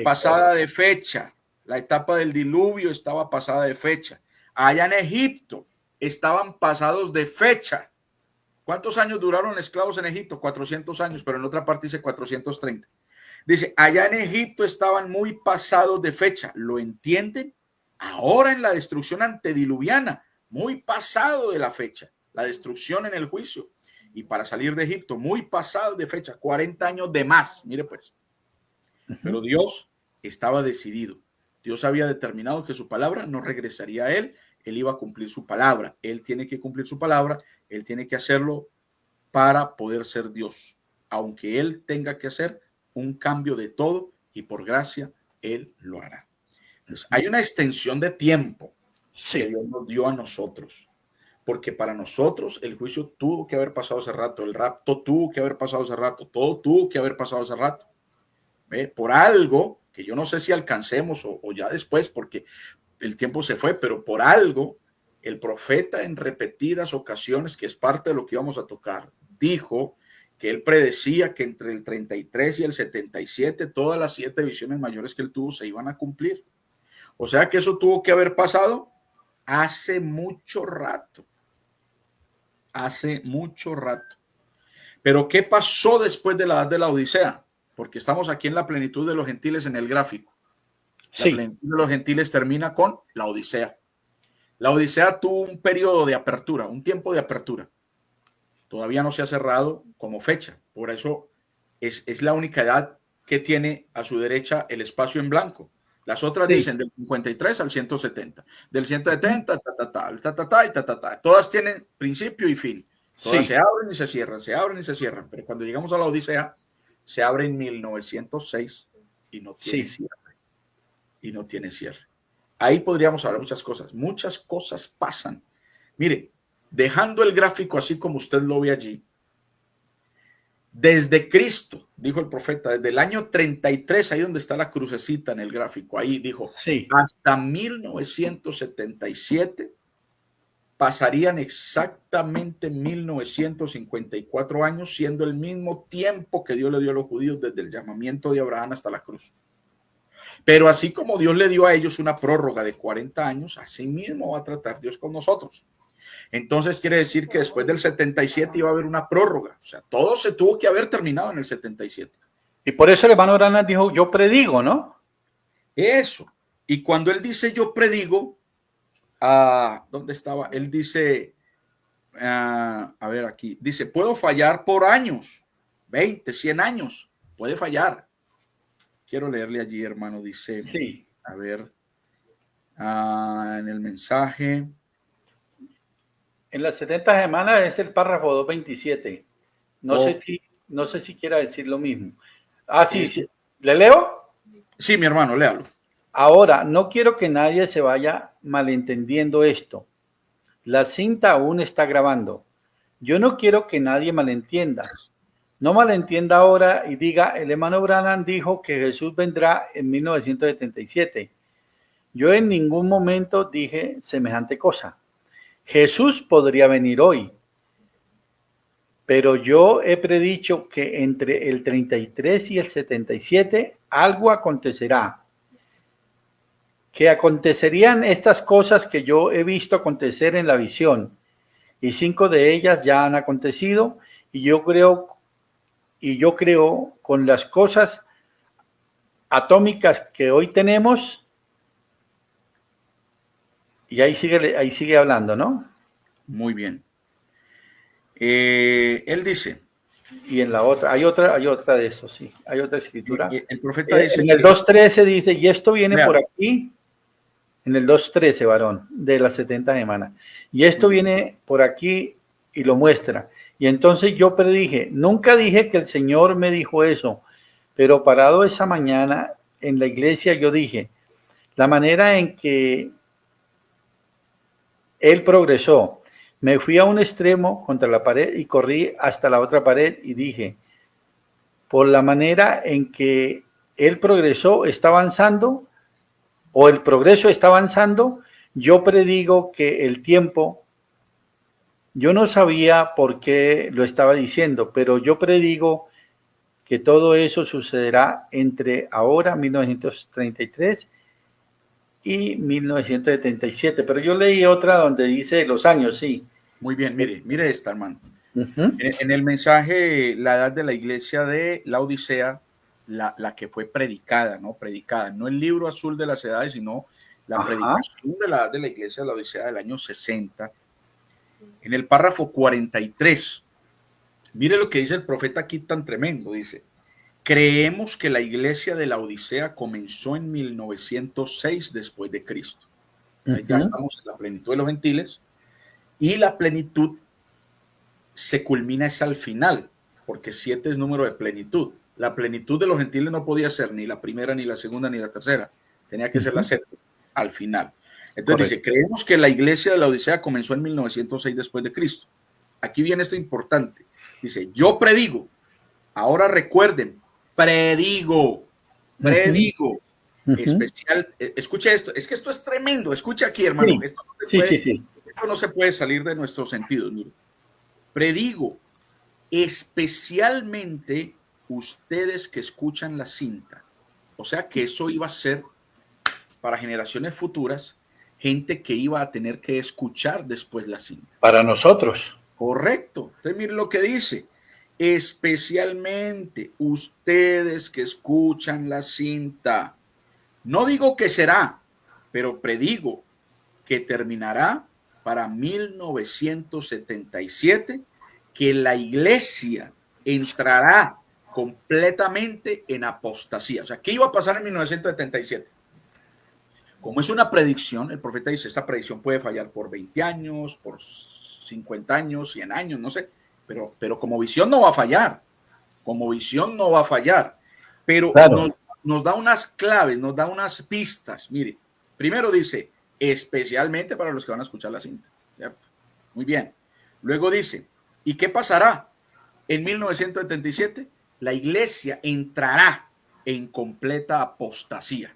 pasada de fecha. La etapa del diluvio estaba pasada de fecha. Allá en Egipto estaban pasados de fecha. ¿Cuántos años duraron esclavos en Egipto? 400 años, pero en otra parte dice 430. Dice, allá en Egipto estaban muy pasados de fecha. ¿Lo entienden? Ahora en la destrucción antediluviana, muy pasado de la fecha. La destrucción en el juicio. Y para salir de Egipto, muy pasado de fecha, 40 años de más. Mire pues. Pero Dios estaba decidido. Dios había determinado que su palabra no regresaría a él. Él iba a cumplir su palabra. Él tiene que cumplir su palabra. Él tiene que hacerlo para poder ser Dios. Aunque él tenga que hacer un cambio de todo y por gracia, él lo hará. Entonces, hay una extensión de tiempo que Dios nos dio a nosotros. Porque para nosotros el juicio tuvo que haber pasado hace rato. El rapto tuvo que haber pasado hace rato. Todo tuvo que haber pasado hace rato. Por algo que yo no sé si alcancemos o ya después, porque el tiempo se fue, pero por algo el profeta en repetidas ocasiones, que es parte de lo que íbamos a tocar, dijo que él predecía que entre el 33 y el 77 todas las 7 visiones mayores que él tuvo se iban a cumplir. O sea que eso tuvo que haber pasado hace mucho rato. Hace mucho rato. Pero ¿qué pasó después de la edad de la Odisea? Porque estamos aquí en la plenitud de los gentiles en el gráfico. La plenitud de los gentiles termina con la Odisea. La Odisea tuvo un periodo de apertura, un tiempo de apertura. Todavía no se ha cerrado como fecha. Por eso es la única edad que tiene a su derecha el espacio en blanco. Las otras dicen del 53 al 170. Del 170, Todas tienen principio y fin. Todas se abren y se cierran, se abren y se cierran. Pero cuando llegamos a la Odisea, se abre en 1906 y no tiene cierre. Y no tiene cierre. Ahí podríamos hablar muchas cosas pasan. Mire, dejando el gráfico así como usted lo ve allí, desde Cristo, dijo el profeta, desde el año 33, ahí donde está la crucecita en el gráfico, ahí dijo, hasta 1977 pasarían exactamente 1954 años, siendo el mismo tiempo que Dios le dio a los judíos desde el llamamiento de Abraham hasta la cruz. Pero así como Dios le dio a ellos una prórroga de 40 años, así mismo va a tratar Dios con nosotros. Entonces quiere decir que después del 77 iba a haber una prórroga. O sea, todo se tuvo que haber terminado en el 77. Y por eso el hermano Branham dijo, yo predigo, ¿no? Eso. Y cuando él dice yo predigo, ¿dónde estaba? Él dice, a ver aquí, dice, puedo fallar por años, 20, 100 años, puede fallar. Quiero leerle allí, hermano, dice, a ver, en el mensaje. En las 70 semanas es el párrafo 227. No sé si quiera decir lo mismo. Sí. ¿Le leo? Sí, mi hermano, léalo. Ahora, no quiero que nadie se vaya malentendiendo esto. La cinta aún está grabando. Yo no quiero que nadie malentienda. No malentienda ahora y diga, el hermano Branham dijo que Jesús vendrá en 1977. Yo en ningún momento dije semejante cosa. Jesús podría venir hoy, pero yo he predicho que entre el 33 y el 77 algo acontecerá. Que acontecerían estas cosas que yo he visto acontecer en la visión, y 5 de ellas ya han acontecido, y yo creo con las cosas atómicas que hoy tenemos. Y ahí sigue hablando, ¿no? Muy bien. Él dice. Y en la otra, hay otra de eso, sí. Hay otra escritura. El profeta dice. En el 2.13 dice, y esto viene por aquí. En el 2.13, varón, de las 70 semanas. Y esto viene por aquí y lo muestra. Y entonces yo predije, nunca dije que el Señor me dijo eso, pero parado esa mañana en la iglesia yo dije, la manera en que Él progresó. Me fui a un extremo contra la pared y corrí hasta la otra pared y dije, por la manera en que Él progresó, está avanzando, o el progreso está avanzando, yo predigo que el tiempo, yo no sabía por qué lo estaba diciendo, pero yo predigo que todo eso sucederá entre ahora, 1933, y 1977, pero yo leí otra donde dice los años, sí. Muy bien, mire esta, hermano. En el mensaje, la edad de la iglesia de la Odisea, la que fue predicada, no el libro azul de las edades, sino la predicación de la edad de la iglesia de la Odisea del año 60. En el párrafo 43, mire lo que dice el profeta aquí tan tremendo, dice, creemos que la iglesia de la Odisea comenzó en 1906 después de Cristo. Ya estamos en la plenitud de los gentiles y la plenitud se culmina es al final, porque 7 es número de plenitud. La plenitud de los gentiles no podía ser ni la primera, ni la segunda, ni la tercera. Tenía que ser la 7 al final. Entonces dice, creemos que la iglesia de la Odisea comenzó en 1906 después de Cristo. Aquí viene esto importante. Dice, yo predigo. Ahora recuerden, predigo. especial. Escuche esto, es que esto es tremendo. Escucha aquí, hermano. Sí, Esto no se sí, puede, sí, sí. esto no se puede salir de nuestros sentidos. Mire, predigo, especialmente ustedes que escuchan la cinta. O sea que eso iba a ser para generaciones futuras, gente que iba a tener que escuchar después la cinta. Para nosotros. Correcto. Entonces, mire lo que dice. Especialmente ustedes que escuchan la cinta. No digo que será, pero predigo que terminará para 1977, que la iglesia entrará completamente en apostasía. O sea, ¿qué iba a pasar en 1977? Como es una predicción, el profeta dice, esta predicción puede fallar por 20 años, por 50 años, 100 años, no sé, pero como visión no va a fallar, como visión no va a fallar, pero Claro. nos da unas claves, nos da unas pistas. Mire, primero dice, especialmente para los que van a escuchar la cinta, ¿cierto? Muy bien. Luego dice, ¿y qué pasará? En 1977, la iglesia entrará en completa apostasía.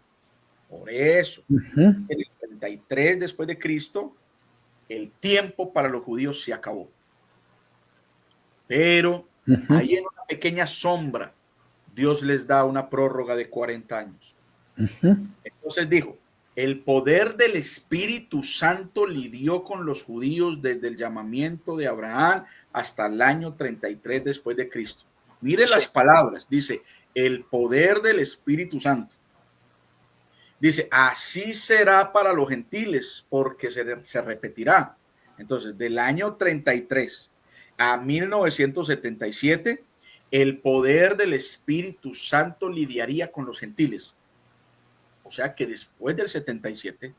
Por eso, en el 33 después de Cristo, el tiempo para los judíos se acabó. Pero ahí en una pequeña sombra, Dios les da una prórroga de 40 años. Entonces dijo, el poder del Espíritu Santo lidió con los judíos desde el llamamiento de Abraham hasta el año 33 después de Cristo. Mire las palabras, dice, el poder del Espíritu Santo. Dice, así será para los gentiles, porque se repetirá. Entonces, del año 33 a 1977, el poder del Espíritu Santo lidiaría con los gentiles. O sea que después del 77,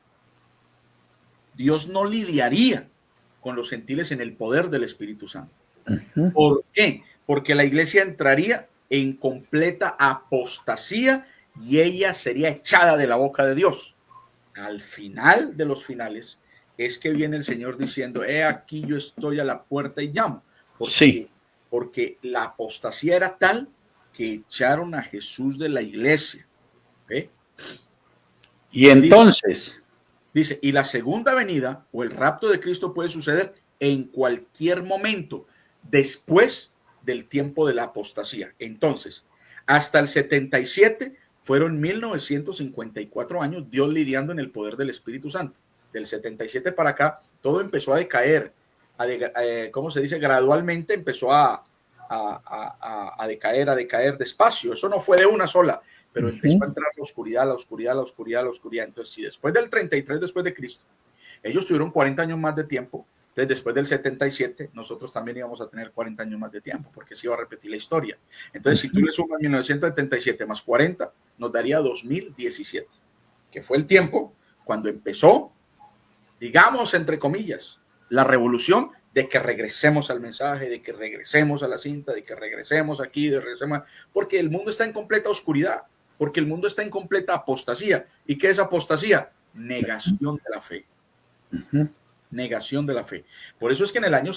Dios no lidiaría con los gentiles en el poder del Espíritu Santo. ¿Por qué? Porque la iglesia entraría en completa apostasía y ella sería echada de la boca de Dios. Al final de los finales es que viene el Señor diciendo, he aquí yo estoy a la puerta y llamo. Porque la apostasía era tal que echaron a Jesús de la iglesia. ¿Ve? Y entonces, dice, y la segunda venida o el rapto de Cristo puede suceder en cualquier momento después del tiempo de la apostasía. Entonces, hasta el 77 fueron 1954 años Dios lidiando en el poder del Espíritu Santo. Del 77 para acá, todo empezó a decaer, ¿cómo se dice? Gradualmente empezó a decaer despacio. Eso no fue de una sola, pero empezó a entrar la oscuridad, la oscuridad, la oscuridad, la oscuridad. Entonces, si después del 33 después de Cristo, ellos tuvieron 40 años más de tiempo, entonces después del 77, nosotros también íbamos a tener 40 años más de tiempo, porque se iba a repetir la historia. Entonces, si tú le sumas 1977 más 40, nos daría 2017, que fue el tiempo cuando empezó, digamos, entre comillas, la revolución de que regresemos al mensaje, de que regresemos a la cinta, de que regresemos aquí, de regresemos, porque el mundo está en completa oscuridad, porque el mundo está en completa apostasía. ¿Y qué es apostasía? Negación de la fe. Negación de la fe. Por eso es que en el año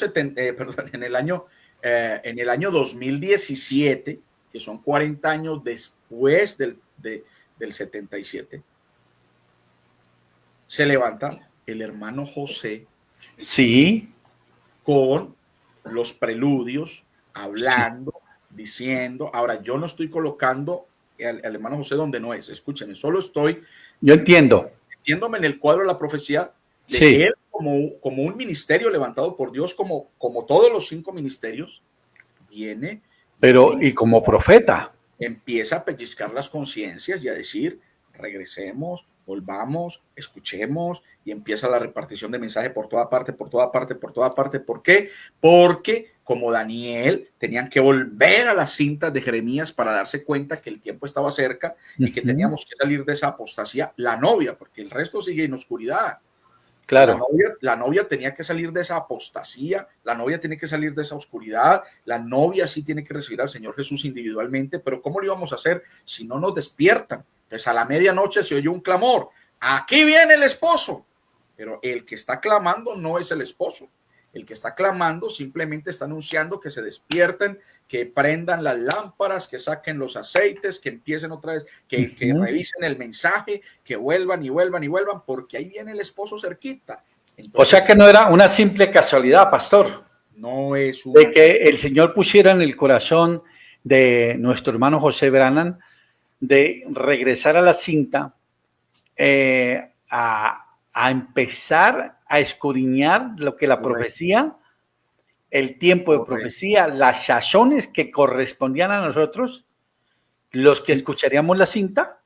en el año 2017, que son 40 años después del 77, se levanta el hermano José. Sí. Con los preludios, hablando, diciendo. Ahora, yo no estoy colocando al hermano José donde no es. Escúchenme, solo estoy. Yo entiendo. Metiéndome en el cuadro de la profecía de él como un ministerio levantado por Dios, como todos los 5 ministerios, viene. Pero, y como profeta. Empieza a pellizcar las conciencias y a decir, regresemos, volvamos, escuchemos, y empieza la repartición de mensaje por toda parte, por toda parte, por toda parte. ¿Por qué? Porque como Daniel tenían que volver a las cintas de Jeremías para darse cuenta que el tiempo estaba cerca y que teníamos que salir de esa apostasía, la novia, porque el resto sigue en oscuridad. Claro. La novia tenía que salir de esa apostasía, la novia tiene que salir de esa oscuridad, la novia sí tiene que recibir al Señor Jesús individualmente, pero ¿cómo lo íbamos a hacer si no nos despiertan? Entonces a la medianoche se oyó un clamor, aquí viene el esposo, pero el que está clamando no es el esposo, el que está clamando simplemente está anunciando que se despierten, que prendan las lámparas, que saquen los aceites, que empiecen otra vez, que revisen el mensaje, que vuelvan y vuelvan y vuelvan, porque ahí viene el esposo cerquita. Entonces, o sea que no era una simple casualidad, pastor, no es una... de que el Señor pusiera en el corazón de nuestro hermano José Branham de regresar a la cinta, a empezar a escudriñar lo que la profecía, el tiempo de profecía, las sazones que correspondían a nosotros, los que escucharíamos la cinta,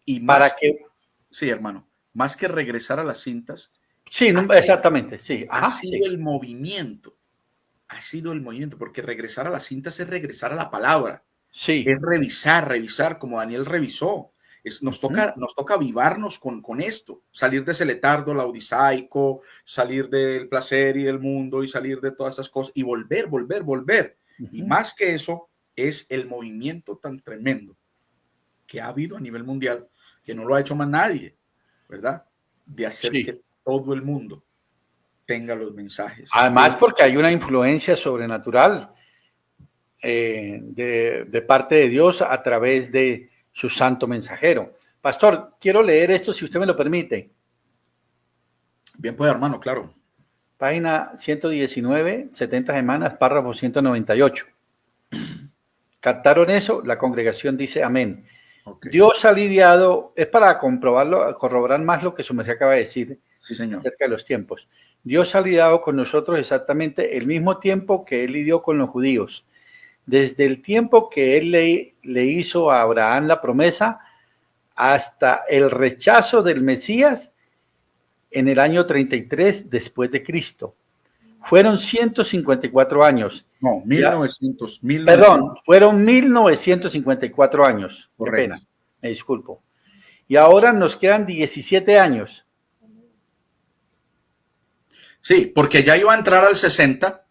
y más, para que... Sí, hermano, más que regresar a las cintas. Sí, no, exactamente, sí. Ha sido el movimiento, porque regresar a las cintas es regresar a la palabra. Sí. Es revisar como Daniel revisó. Nos toca avivarnos con esto, salir de ese letardo laodicaico, salir del placer y del mundo y salir de todas esas cosas y volver. Y más que eso es el movimiento tan tremendo que ha habido a nivel mundial, que no lo ha hecho más nadie, ¿verdad? De hacer que todo el mundo tenga los mensajes. Además, porque hay una influencia sobrenatural de parte de Dios a través de su santo mensajero. Pastor, quiero leer esto si usted me lo permite. Bien, pues, hermano, claro. Página 119, 70 semanas, párrafo 198. ¿Captaron eso? La congregación dice amén. Okay. Dios ha lidiado, es para comprobarlo, corroborar más lo que su merced acaba de decir, sí, señor, acerca de los tiempos. Dios ha lidiado con nosotros exactamente el mismo tiempo que Él lidió con los judíos. Desde el tiempo que Él le hizo a Abraham la promesa hasta el rechazo del Mesías en el año 33 después de Cristo. Fueron 154 años. No, 1900. Perdón, fueron 1954 años. Correcto. Qué pena, me disculpo. Y ahora nos quedan 17 años. Sí, porque ya iba a entrar al 60,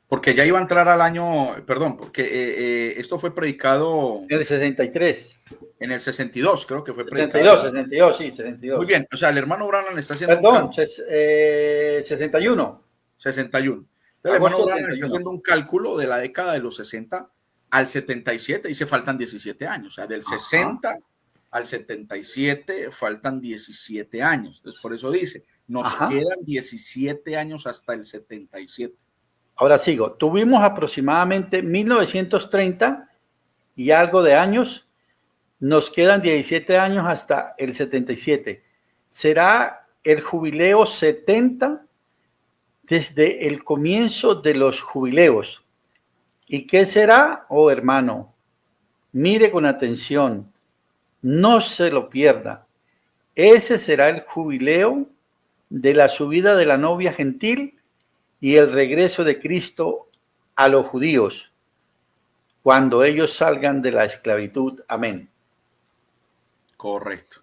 porque ya iba a entrar al año, perdón, porque esto fue predicado... En el 63. En el 62, creo que fue 62, 62, sí, 62. Muy bien, o sea, el hermano Branham está haciendo... Perdón, 61. 61. El hermano Branham está haciendo un cálculo de la década de los 60 al 77 y se faltan 17 años. O sea, del 60 al 77 faltan 17 años. Entonces, por eso dice, nos quedan 17 años hasta el 77. Ahora sigo. Tuvimos aproximadamente 1930 y algo de años. Nos quedan 17 años hasta el 77. Será el jubileo 70 desde el comienzo de los jubileos. ¿Y qué será? Oh, hermano, mire con atención, no se lo pierda. Ese será el jubileo de la subida de la novia gentil y el regreso de Cristo a los judíos, cuando ellos salgan de la esclavitud. Amén. Correcto.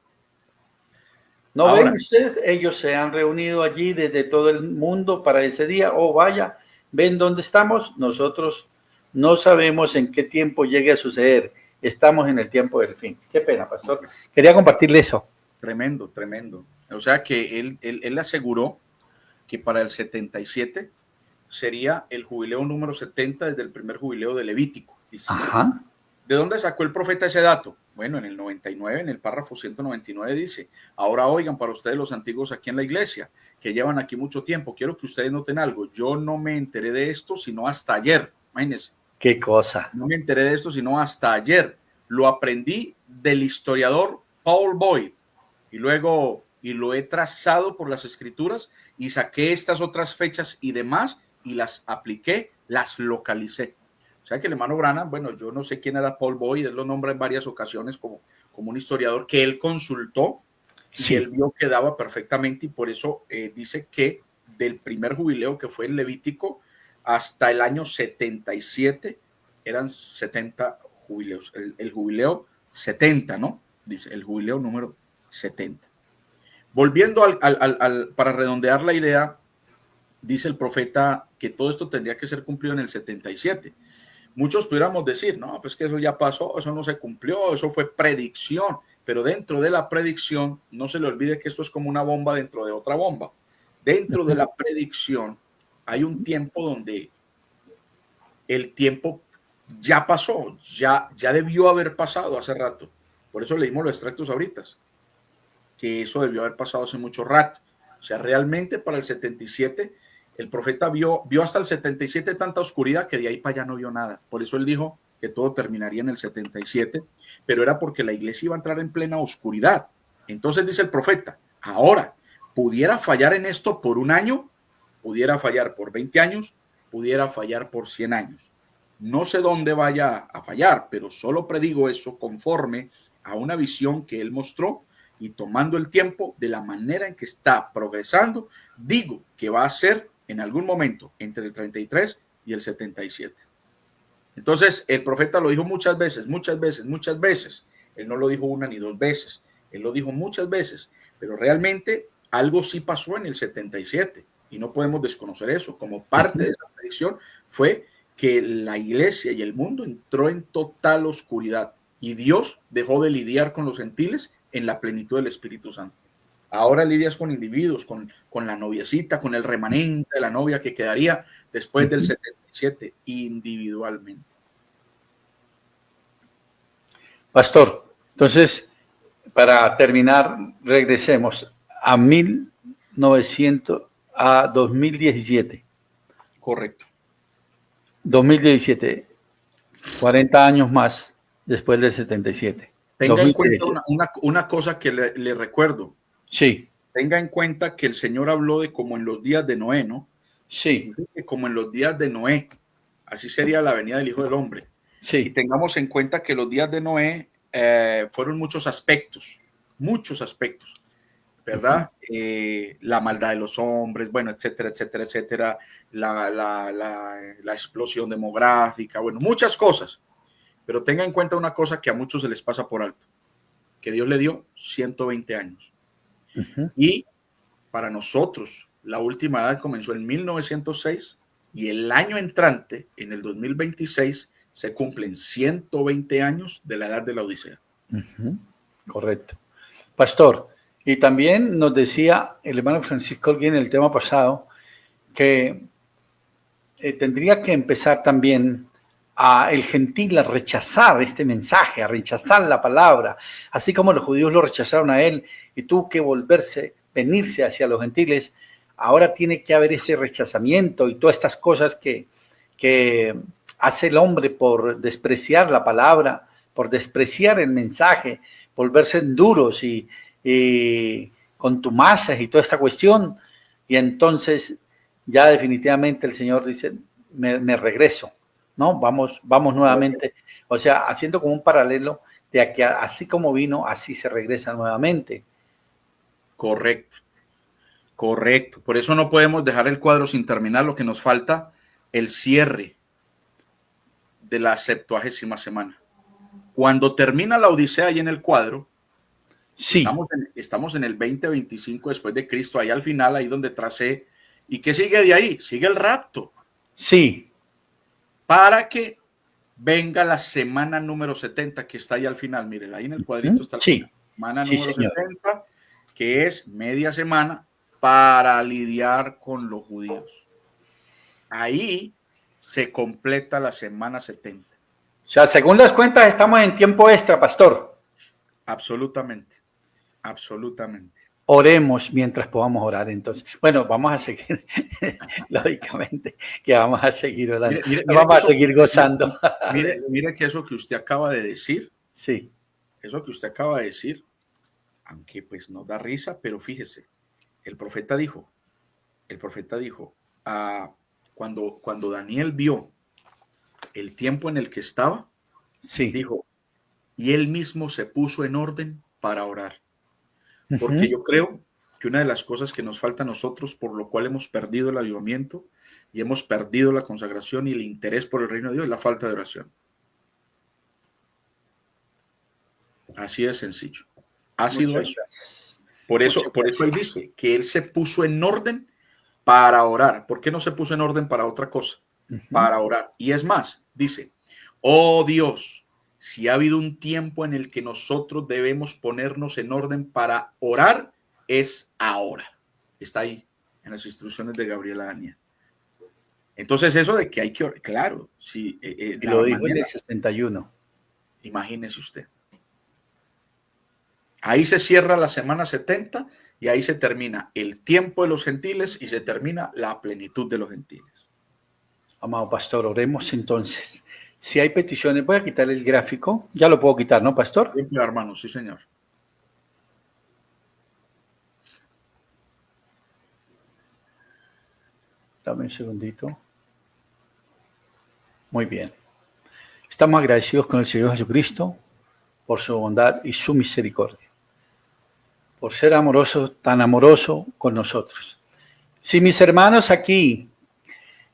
¿No ven ustedes? Ellos se han reunido allí desde todo el mundo para ese día. Oh, vaya, ¿ven dónde estamos? Nosotros no sabemos en qué tiempo llegue a suceder. Estamos en el tiempo del fin. Qué pena, pastor. Quería compartirle eso. Tremendo, tremendo. O sea que él aseguró que para el 77 sería el jubileo número 70 desde el primer jubileo de Levítico. Ajá. ¿De dónde sacó el profeta ese dato? Bueno, en el 99, en el párrafo 199 dice, ahora oigan para ustedes los antiguos aquí en la iglesia, que llevan aquí mucho tiempo, quiero que ustedes noten algo, yo no me enteré de esto sino hasta ayer, imagínense. ¿Qué cosa? No me enteré de esto sino hasta ayer, lo aprendí del historiador Paul Boyd y luego lo he trazado por las escrituras y saqué estas otras fechas y demás y las apliqué, las localicé. O sea que el hermano Branham, bueno, yo no sé quién era Paul Boyd, él lo nombra en varias ocasiones como un historiador que él consultó y él vio que daba perfectamente y por eso dice que del primer jubileo que fue en Levítico hasta el año 77 eran 70 jubileos. El jubileo 70, ¿no? Dice el jubileo número 70. Volviendo para redondear la idea, dice el profeta que todo esto tendría que ser cumplido en el 77. Muchos pudiéramos decir, no, pues que eso ya pasó, eso no se cumplió, eso fue predicción, pero dentro de la predicción, no se le olvide que esto es como una bomba dentro de otra bomba. Dentro de la predicción hay un tiempo donde el tiempo ya pasó, ya debió haber pasado hace rato. Por eso leímos los extractos ahorita, que eso debió haber pasado hace mucho rato. O sea, realmente para el 77, el profeta vio hasta el 77 tanta oscuridad que de ahí para allá no vio nada. Por eso él dijo que todo terminaría en el 77, pero era porque la iglesia iba a entrar en plena oscuridad. Entonces dice el profeta, ahora, pudiera fallar en esto por un año, pudiera fallar por 20 años, pudiera fallar por 100 años. No sé dónde vaya a fallar, pero solo predigo eso conforme a una visión que él mostró y tomando el tiempo de la manera en que está progresando, digo que va a ser en algún momento entre el 33 y el 77. Entonces, el profeta lo dijo muchas veces, muchas veces, muchas veces. Él no lo dijo una ni dos veces, él lo dijo muchas veces, pero realmente algo sí pasó en el 77 y no podemos desconocer eso. Como parte de la predicción fue que la iglesia y el mundo entró en total oscuridad y Dios dejó de lidiar con los gentiles en la plenitud del Espíritu Santo. Ahora lidias con individuos, con la noviecita, con el remanente de la novia que quedaría después del 77 individualmente. Pastor, entonces, para terminar, regresemos a 2017. Correcto. 2017, 40 años más después del 77. Tenga en cuenta una cosa que le recuerdo. Sí. Tenga en cuenta que el Señor habló de como en los días de Noé, ¿no? Sí. Como en los días de Noé. Así sería la venida del Hijo del Hombre. Sí. Y tengamos en cuenta que los días de Noé fueron muchos aspectos, ¿verdad? La maldad de los hombres, bueno, etcétera, etcétera, etcétera, la explosión demográfica, bueno, muchas cosas. Pero tenga en cuenta una cosa que a muchos se les pasa por alto, que Dios le dio 120 años. Y para nosotros, la última edad comenzó en 1906 y el año entrante, en el 2026, se cumplen 120 años de la edad de la Odisea. Correcto. Pastor, y también nos decía el hermano Francisco Holguín en el tema pasado que tendría que empezar también el gentil a rechazar este mensaje, a rechazar la palabra, así como los judíos lo rechazaron a él y tuvo que venirse hacia los gentiles. Ahora tiene que haber ese rechazamiento y todas estas cosas que hace el hombre por despreciar la palabra, por despreciar el mensaje, volverse duros y contumaces y toda esta cuestión. Y entonces ya definitivamente el Señor dice, me regreso, ¿no? Vamos nuevamente, o sea, haciendo como un paralelo de que así como vino, así se regresa nuevamente. Correcto. Por eso no podemos dejar el cuadro sin terminar. Lo que nos falta, el cierre de la 70ª semana. Cuando termina la Odisea y en el cuadro, sí. estamos en el 2025 después de Cristo, ahí al final, ahí donde tracé. ¿Y qué sigue de ahí? Sigue el rapto. Sí. Para que venga la semana número 70, que está ahí al final. Miren, ahí en el cuadrito está la semana número 70, que es media semana para lidiar con los judíos. Ahí se completa la semana 70. O sea, según las cuentas, estamos en tiempo extra, pastor. Absolutamente. Oremos mientras podamos orar, entonces. Bueno, vamos a seguir, lógicamente, que vamos a seguir orando. Vamos a seguir gozando. Mire que eso que usted acaba de decir, sí. Eso que usted acaba de decir, aunque pues nos da risa, pero fíjese, el profeta dijo, cuando Daniel vio el tiempo en el que estaba, dijo, y él mismo se puso en orden para orar. Porque yo creo que una de las cosas que nos falta a nosotros, por lo cual hemos perdido el avivamiento y hemos perdido la consagración y el interés por el reino de Dios, es la falta de oración. Así de sencillo. Ha sido eso. Por eso él dice que él se puso en orden para orar. ¿Por qué no se puso en orden para otra cosa? Para orar. Y es más, dice, oh Dios, si ha habido un tiempo en el que nosotros debemos ponernos en orden para orar, es ahora. Está ahí, en las instrucciones de Gabriel Araña. Entonces eso de que hay que orar, claro, si Y lo dijo en el 61. Imagínese usted. Ahí se cierra la semana 70 y ahí se termina el tiempo de los gentiles y se termina la plenitud de los gentiles. Amado pastor, oremos entonces. Si hay peticiones, voy a quitar el gráfico. Ya lo puedo quitar, ¿no, pastor? Sí, hermano, sí, señor. Dame un segundito. Muy bien. Estamos agradecidos con el Señor Jesucristo por su bondad y su misericordia, por ser amoroso, tan amoroso con nosotros. Si mis hermanos aquí,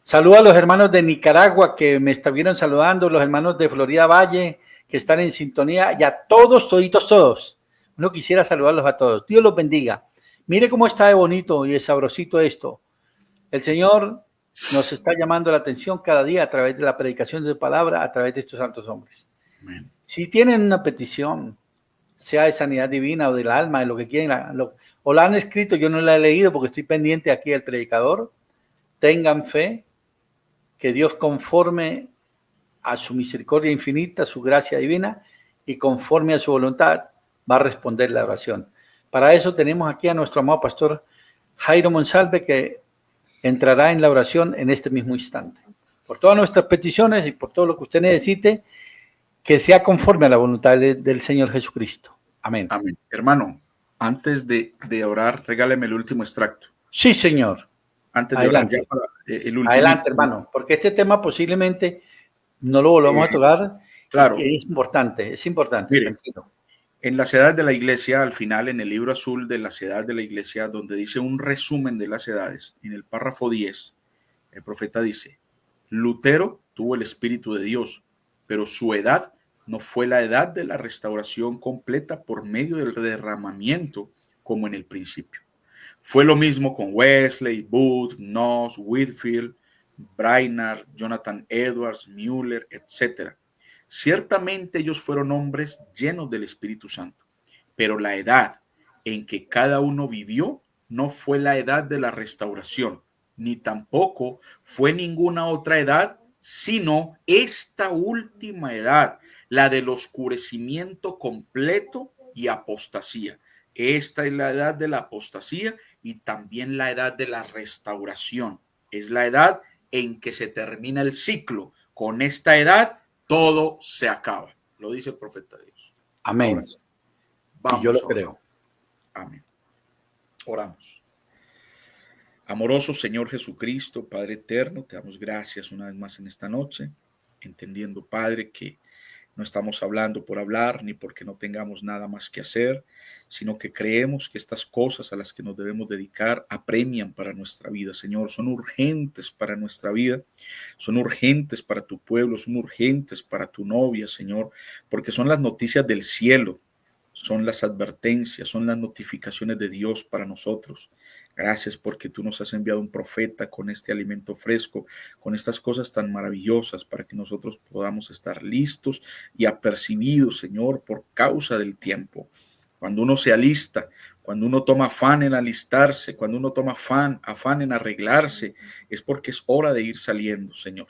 saludo a los hermanos de Nicaragua que me estuvieron saludando, los hermanos de Florida Valle que están en sintonía, y a todos, toditos, todos. Uno quisiera saludarlos a todos. Dios los bendiga. Mire cómo está de bonito y de sabrosito esto. El Señor nos está llamando la atención cada día a través de la predicación de su palabra, a través de estos santos hombres. Amén. Si tienen una petición, sea de sanidad divina o del alma, de lo que quieran, o la han escrito, yo no la he leído porque estoy pendiente aquí del predicador, tengan fe que Dios, conforme a su misericordia infinita, su gracia divina y conforme a su voluntad, va a responder la oración. Para eso tenemos aquí a nuestro amado pastor Jairo Monsalve, que entrará en la oración en este mismo instante. Por todas nuestras peticiones y por todo lo que usted necesite, que sea conforme a la voluntad del Señor Jesucristo. Amén. Amén. Hermano, antes de orar, regáleme el último extracto. Sí, Señor. Antes adelante. De orar, ya para el último. Adelante, hermano, porque este tema posiblemente no lo volvamos a tocar. Claro. Es importante, es importante. Mire, tranquilo. En las edades de la iglesia, al final, en el libro azul de las edades de la iglesia, donde dice un resumen de las edades, en el párrafo 10, el profeta dice: Lutero tuvo el Espíritu de Dios, pero su edad no fue la edad de la restauración completa por medio del derramamiento como en el principio. Fue lo mismo con Wesley, Booth, Knox, Whitfield, Brainerd, Jonathan Edwards, Mueller, etc. Ciertamente ellos fueron hombres llenos del Espíritu Santo, pero la edad en que cada uno vivió no fue la edad de la restauración, ni tampoco fue ninguna otra edad, sino esta última edad, la del oscurecimiento completo y apostasía. Esta es la edad de la apostasía y también la edad de la restauración. Es la edad en que se termina el ciclo. Con esta edad todo se acaba. Lo dice el profeta de Dios. Amén. Ahora, vamos, y yo lo creo. Amén. Oramos. Amoroso Señor Jesucristo, Padre eterno, te damos gracias una vez más en esta noche, entendiendo, Padre, que no estamos hablando por hablar ni porque no tengamos nada más que hacer, sino que creemos que estas cosas a las que nos debemos dedicar apremian para nuestra vida, Señor. Son urgentes para nuestra vida, son urgentes para tu pueblo, son urgentes para tu novia, Señor, porque son las noticias del cielo, son las advertencias, son las notificaciones de Dios para nosotros. Gracias porque tú nos has enviado un profeta con este alimento fresco, con estas cosas tan maravillosas para que nosotros podamos estar listos y apercibidos, Señor, por causa del tiempo. Cuando uno se alista, cuando uno toma afán en alistarse, cuando uno toma afán en arreglarse, es porque es hora de ir saliendo, Señor.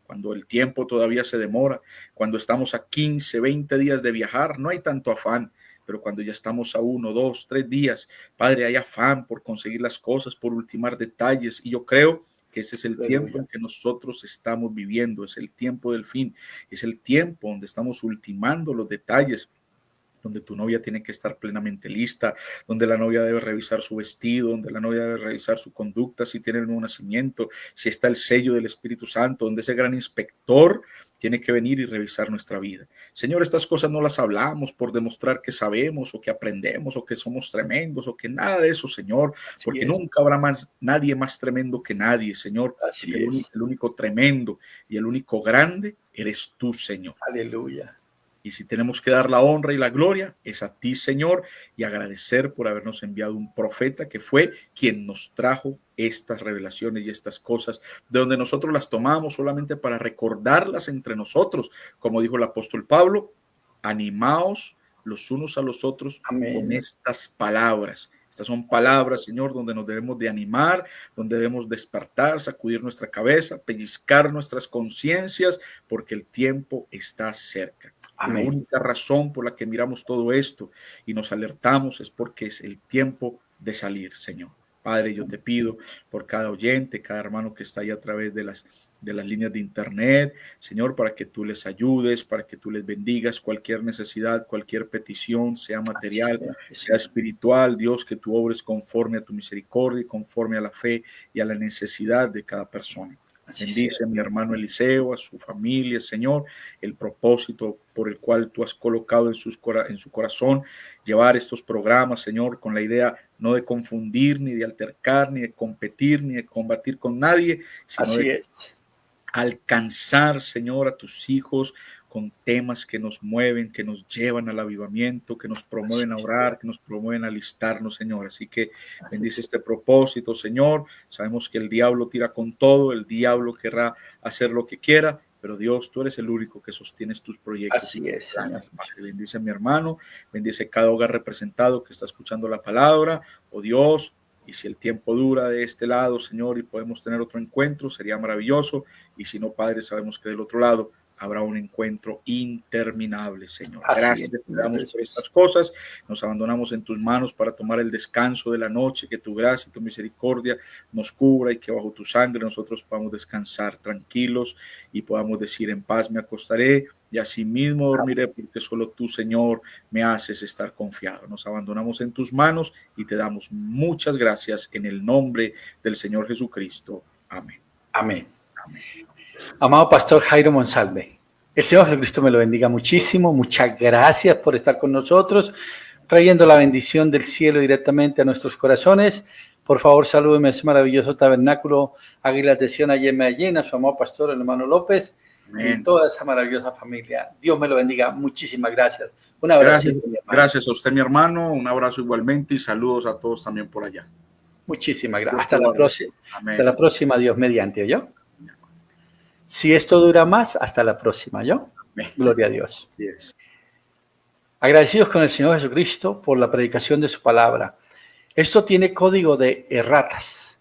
Cuando el tiempo todavía se demora, cuando estamos a 15, 20 días de viajar, no hay tanto afán. Pero cuando ya estamos a 1, 2, 3 días, Padre, hay afán por conseguir las cosas, por ultimar detalles. Y yo creo que ese es el tiempo en que nosotros estamos viviendo, es el tiempo del fin, es el tiempo donde estamos ultimando los detalles, donde tu novia tiene que estar plenamente lista, donde la novia debe revisar su vestido, donde la novia debe revisar su conducta, si tiene el nuevo nacimiento, si está el sello del Espíritu Santo, donde ese gran inspector tiene que venir y revisar nuestra vida. Señor, estas cosas no las hablamos por demostrar que sabemos o que aprendemos o que somos tremendos o que nada de eso, Señor, porque nunca habrá nadie más tremendo que nadie, Señor. El único tremendo y el único grande eres tú, Señor. Aleluya. Y si tenemos que dar la honra y la gloria, es a ti, Señor, y agradecer por habernos enviado un profeta que fue quien nos trajo estas revelaciones y estas cosas, de donde nosotros las tomamos solamente para recordarlas entre nosotros. Como dijo el apóstol Pablo, animaos los unos a los otros. Amén. Con estas palabras Estas son palabras, Señor, donde nos debemos de animar, donde debemos despertar, sacudir nuestra cabeza, pellizcar nuestras conciencias, porque el tiempo está cerca. Amén. La única razón por la que miramos todo esto y nos alertamos es porque es el tiempo de salir, Señor. Padre, yo te pido por cada oyente, cada hermano que está ahí a través de las líneas de internet, Señor, para que tú les ayudes, para que tú les bendigas cualquier necesidad, cualquier petición, sea material, sea espiritual, Dios, que tú obres conforme a tu misericordia y conforme a la fe y a la necesidad de cada persona. Bendice a mi hermano Eliseo, a su familia, Señor, el propósito por el cual tú has colocado en su corazón llevar estos programas, Señor, con la idea no de confundir, ni de altercar, ni de competir, ni de combatir con nadie, sino de alcanzar, Señor, a tus hijos con temas que nos mueven, que nos llevan al avivamiento, que nos promueven a orar, que nos promueven a alistarnos, Señor. Así que bendice este propósito, Señor. Sabemos que el diablo tira con todo, el diablo querrá hacer lo que quiera, pero Dios, tú eres el único que sostienes tus proyectos. Así es, Señor. Bendice a mi hermano, bendice cada hogar representado que está escuchando la palabra, oh Dios. Y si el tiempo dura de este lado, Señor, y podemos tener otro encuentro, sería maravilloso. Y si no, Padre, sabemos que del otro lado habrá un encuentro interminable, Señor. Gracias te damos por estas cosas. Nos abandonamos en tus manos para tomar el descanso de la noche. Que tu gracia y tu misericordia nos cubra y que bajo tu sangre nosotros podamos descansar tranquilos y podamos decir: en paz me acostaré y así mismo dormiré, porque solo tú, Señor, me haces estar confiado. Nos abandonamos en tus manos y te damos muchas gracias en el nombre del Señor Jesucristo. Amén. Amén. Amén. Amado Pastor Jairo Monsalve, el Señor Jesucristo me lo bendiga muchísimo. Muchas gracias por estar con nosotros, trayendo la bendición del cielo directamente a nuestros corazones. Por favor, salúdeme a ese maravilloso tabernáculo Águilas de Sion allí en Medellín, a su amado pastor, el hermano López. Amén. Y toda esa maravillosa familia. Dios me lo bendiga. Muchísimas gracias. Un abrazo. Gracias a usted, mi hermano. Un abrazo igualmente y saludos a todos también por allá. Muchísimas gracias. Hasta la próxima. Hasta la próxima, Dios mediante, ¿oyó? Si esto dura más, hasta la próxima, ¿yo? Gloria a Dios. Yes. Agradecidos con el Señor Jesucristo por la predicación de su palabra. Esto tiene código de erratas.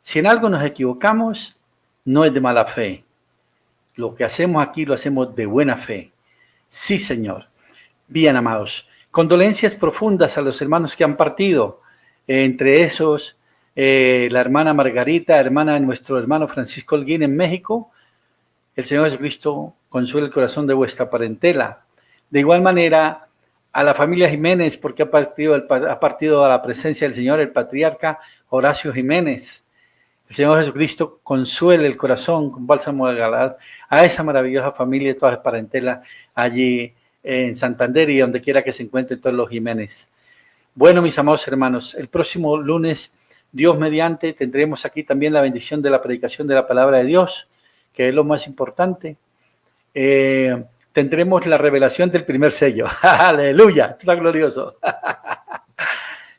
Si en algo nos equivocamos, no es de mala fe. Lo que hacemos aquí lo hacemos de buena fe. Sí, Señor. Bien, amados. Condolencias profundas a los hermanos que han partido. Entre esos, la hermana Margarita, hermana de nuestro hermano Francisco Holguín en México. El Señor Jesucristo consuela el corazón de vuestra parentela. De igual manera, a la familia Jiménez, porque ha partido a la presencia del Señor el patriarca Horacio Jiménez. El Señor Jesucristo consuele el corazón con bálsamo de Galaad a esa maravillosa familia de todas las parentelas allí en Santander y donde quiera que se encuentren todos los Jiménez. Bueno, mis amados hermanos, el próximo lunes, Dios mediante, tendremos aquí también la bendición de la predicación de la palabra de Dios, que es lo más importante. Tendremos la revelación del primer sello. ¡Aleluya! Está glorioso.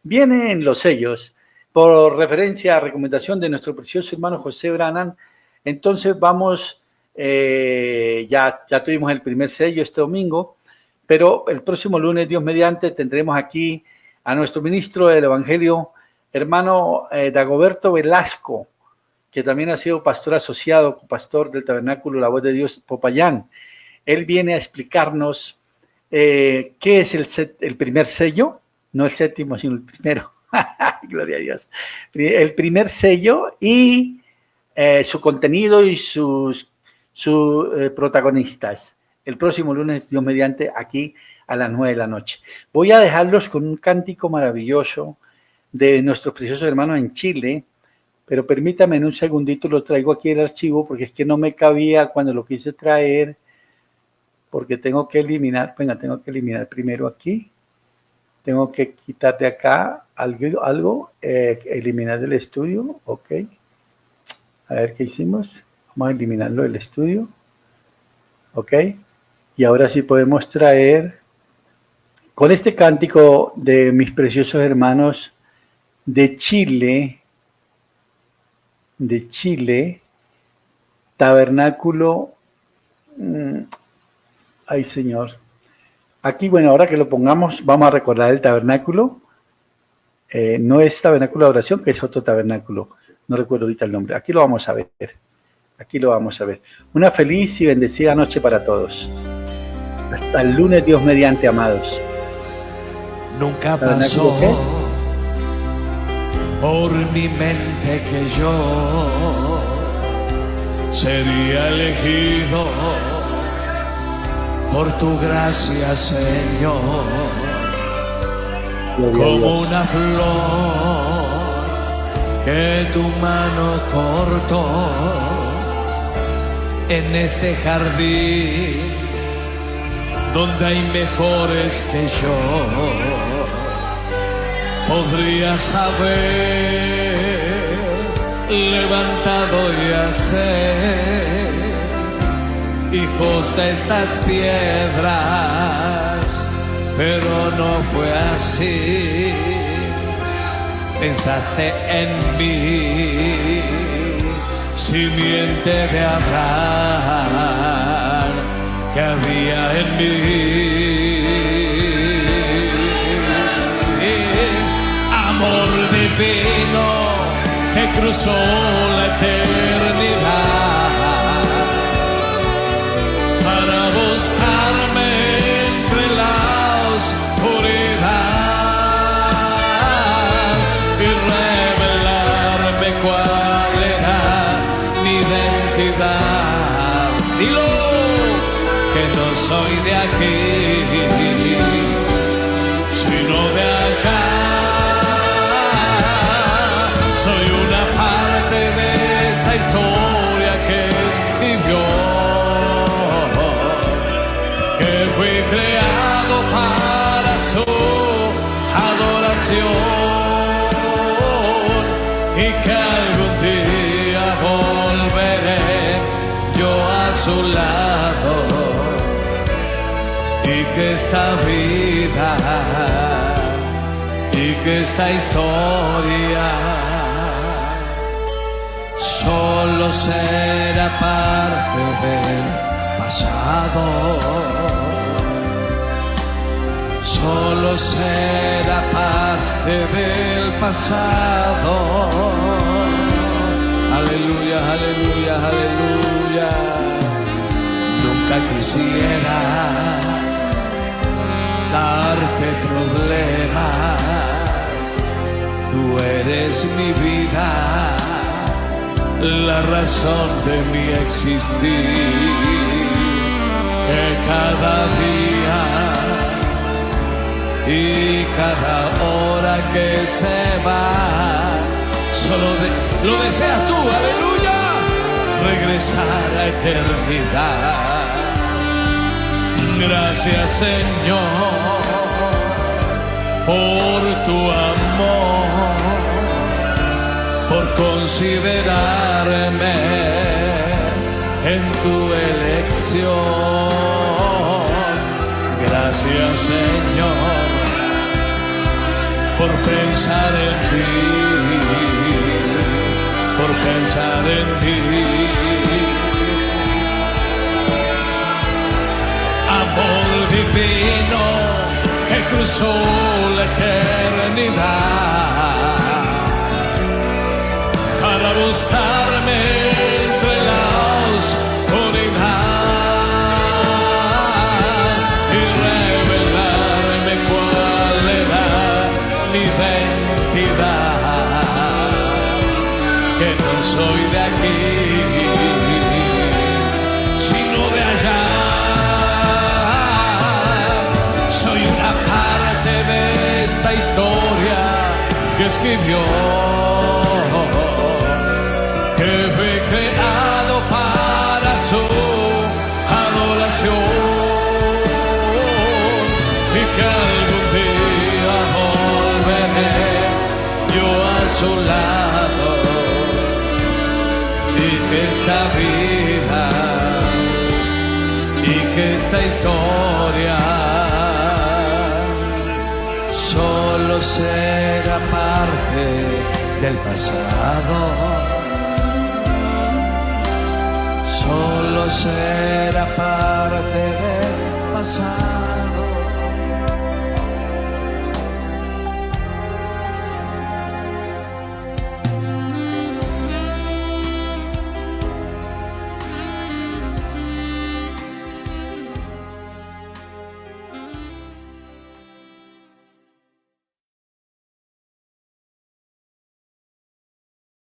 Vienen los sellos por referencia a recomendación de nuestro precioso hermano José Branham. Entonces vamos, ya tuvimos el primer sello este domingo, pero el próximo lunes, Dios mediante, tendremos aquí a nuestro ministro del Evangelio, hermano Dagoberto Velasco, que también ha sido pastor asociado, pastor del Tabernáculo La Voz de Dios Popayán. Él viene a explicarnos qué es el primer sello, no el séptimo, sino el primero. Gloria a Dios. El primer sello y su contenido y sus protagonistas. El próximo lunes, Dios mediante, aquí a las 9 de la noche. Voy a dejarlos con un cántico maravilloso de nuestros preciosos hermanos en Chile, pero permítame en un segundito, lo traigo aquí el archivo, porque es que no me cabía cuando lo quise traer, porque tengo que eliminar primero aquí, tengo que quitar de acá algo, eliminar del estudio, ok, a ver qué hicimos, vamos a eliminarlo del estudio, ok, y ahora sí podemos traer, con este cántico de mis preciosos hermanos de Chile, Tabernáculo, ay Señor, aquí bueno, ahora que lo pongamos, vamos a recordar el Tabernáculo, No es tabernáculo de oración, que es otro tabernáculo. No recuerdo ahorita el nombre. Aquí lo vamos a ver. Aquí lo vamos a ver. Una feliz y bendecida noche para todos. Hasta el lunes, Dios mediante, amados. Nunca pasó por mi mente que yo sería elegido por tu gracia, Señor, como una flor que tu mano cortó en este jardín donde hay mejores que yo. Podrías haber levantado y hacer hijos de estas piedras, pero no fue así. Pensaste en mí, simiente de Abraham que había en mí. Amor divino que cruzó la eternidad para buscarme entre la oscuridad y revelarme cuál era mi identidad. Dilo, que no soy de aquí, sino de allá. Soy una parte de esta historia que escribió, que fui creado para su adoración y que algún día volveré yo a su lado. Y que esta vida y que esta historia solo será parte del pasado, solo será parte del pasado. Aleluya, aleluya, aleluya. Nunca quisiera darte problemas, tú eres mi vida, la razón de mi existir, que cada día y cada hora que se va, solo lo deseas tú, aleluya, regresar a eternidad. Gracias, Señor, por tu amor, por considerarme en tu elección. Gracias, Señor, por pensar en mí, por pensar en mí. Amor divino que cruzó la eternidad para buscarme entre la oscuridad y revelarme cuál era mi identidad, que no soy de aquí, sino de allá. De esta historia que escribió, que fue creado para su adoración y que algún día volveré yo a su lado, y que esta vida y que esta historia solo será parte del pasado, solo será parte del pasado.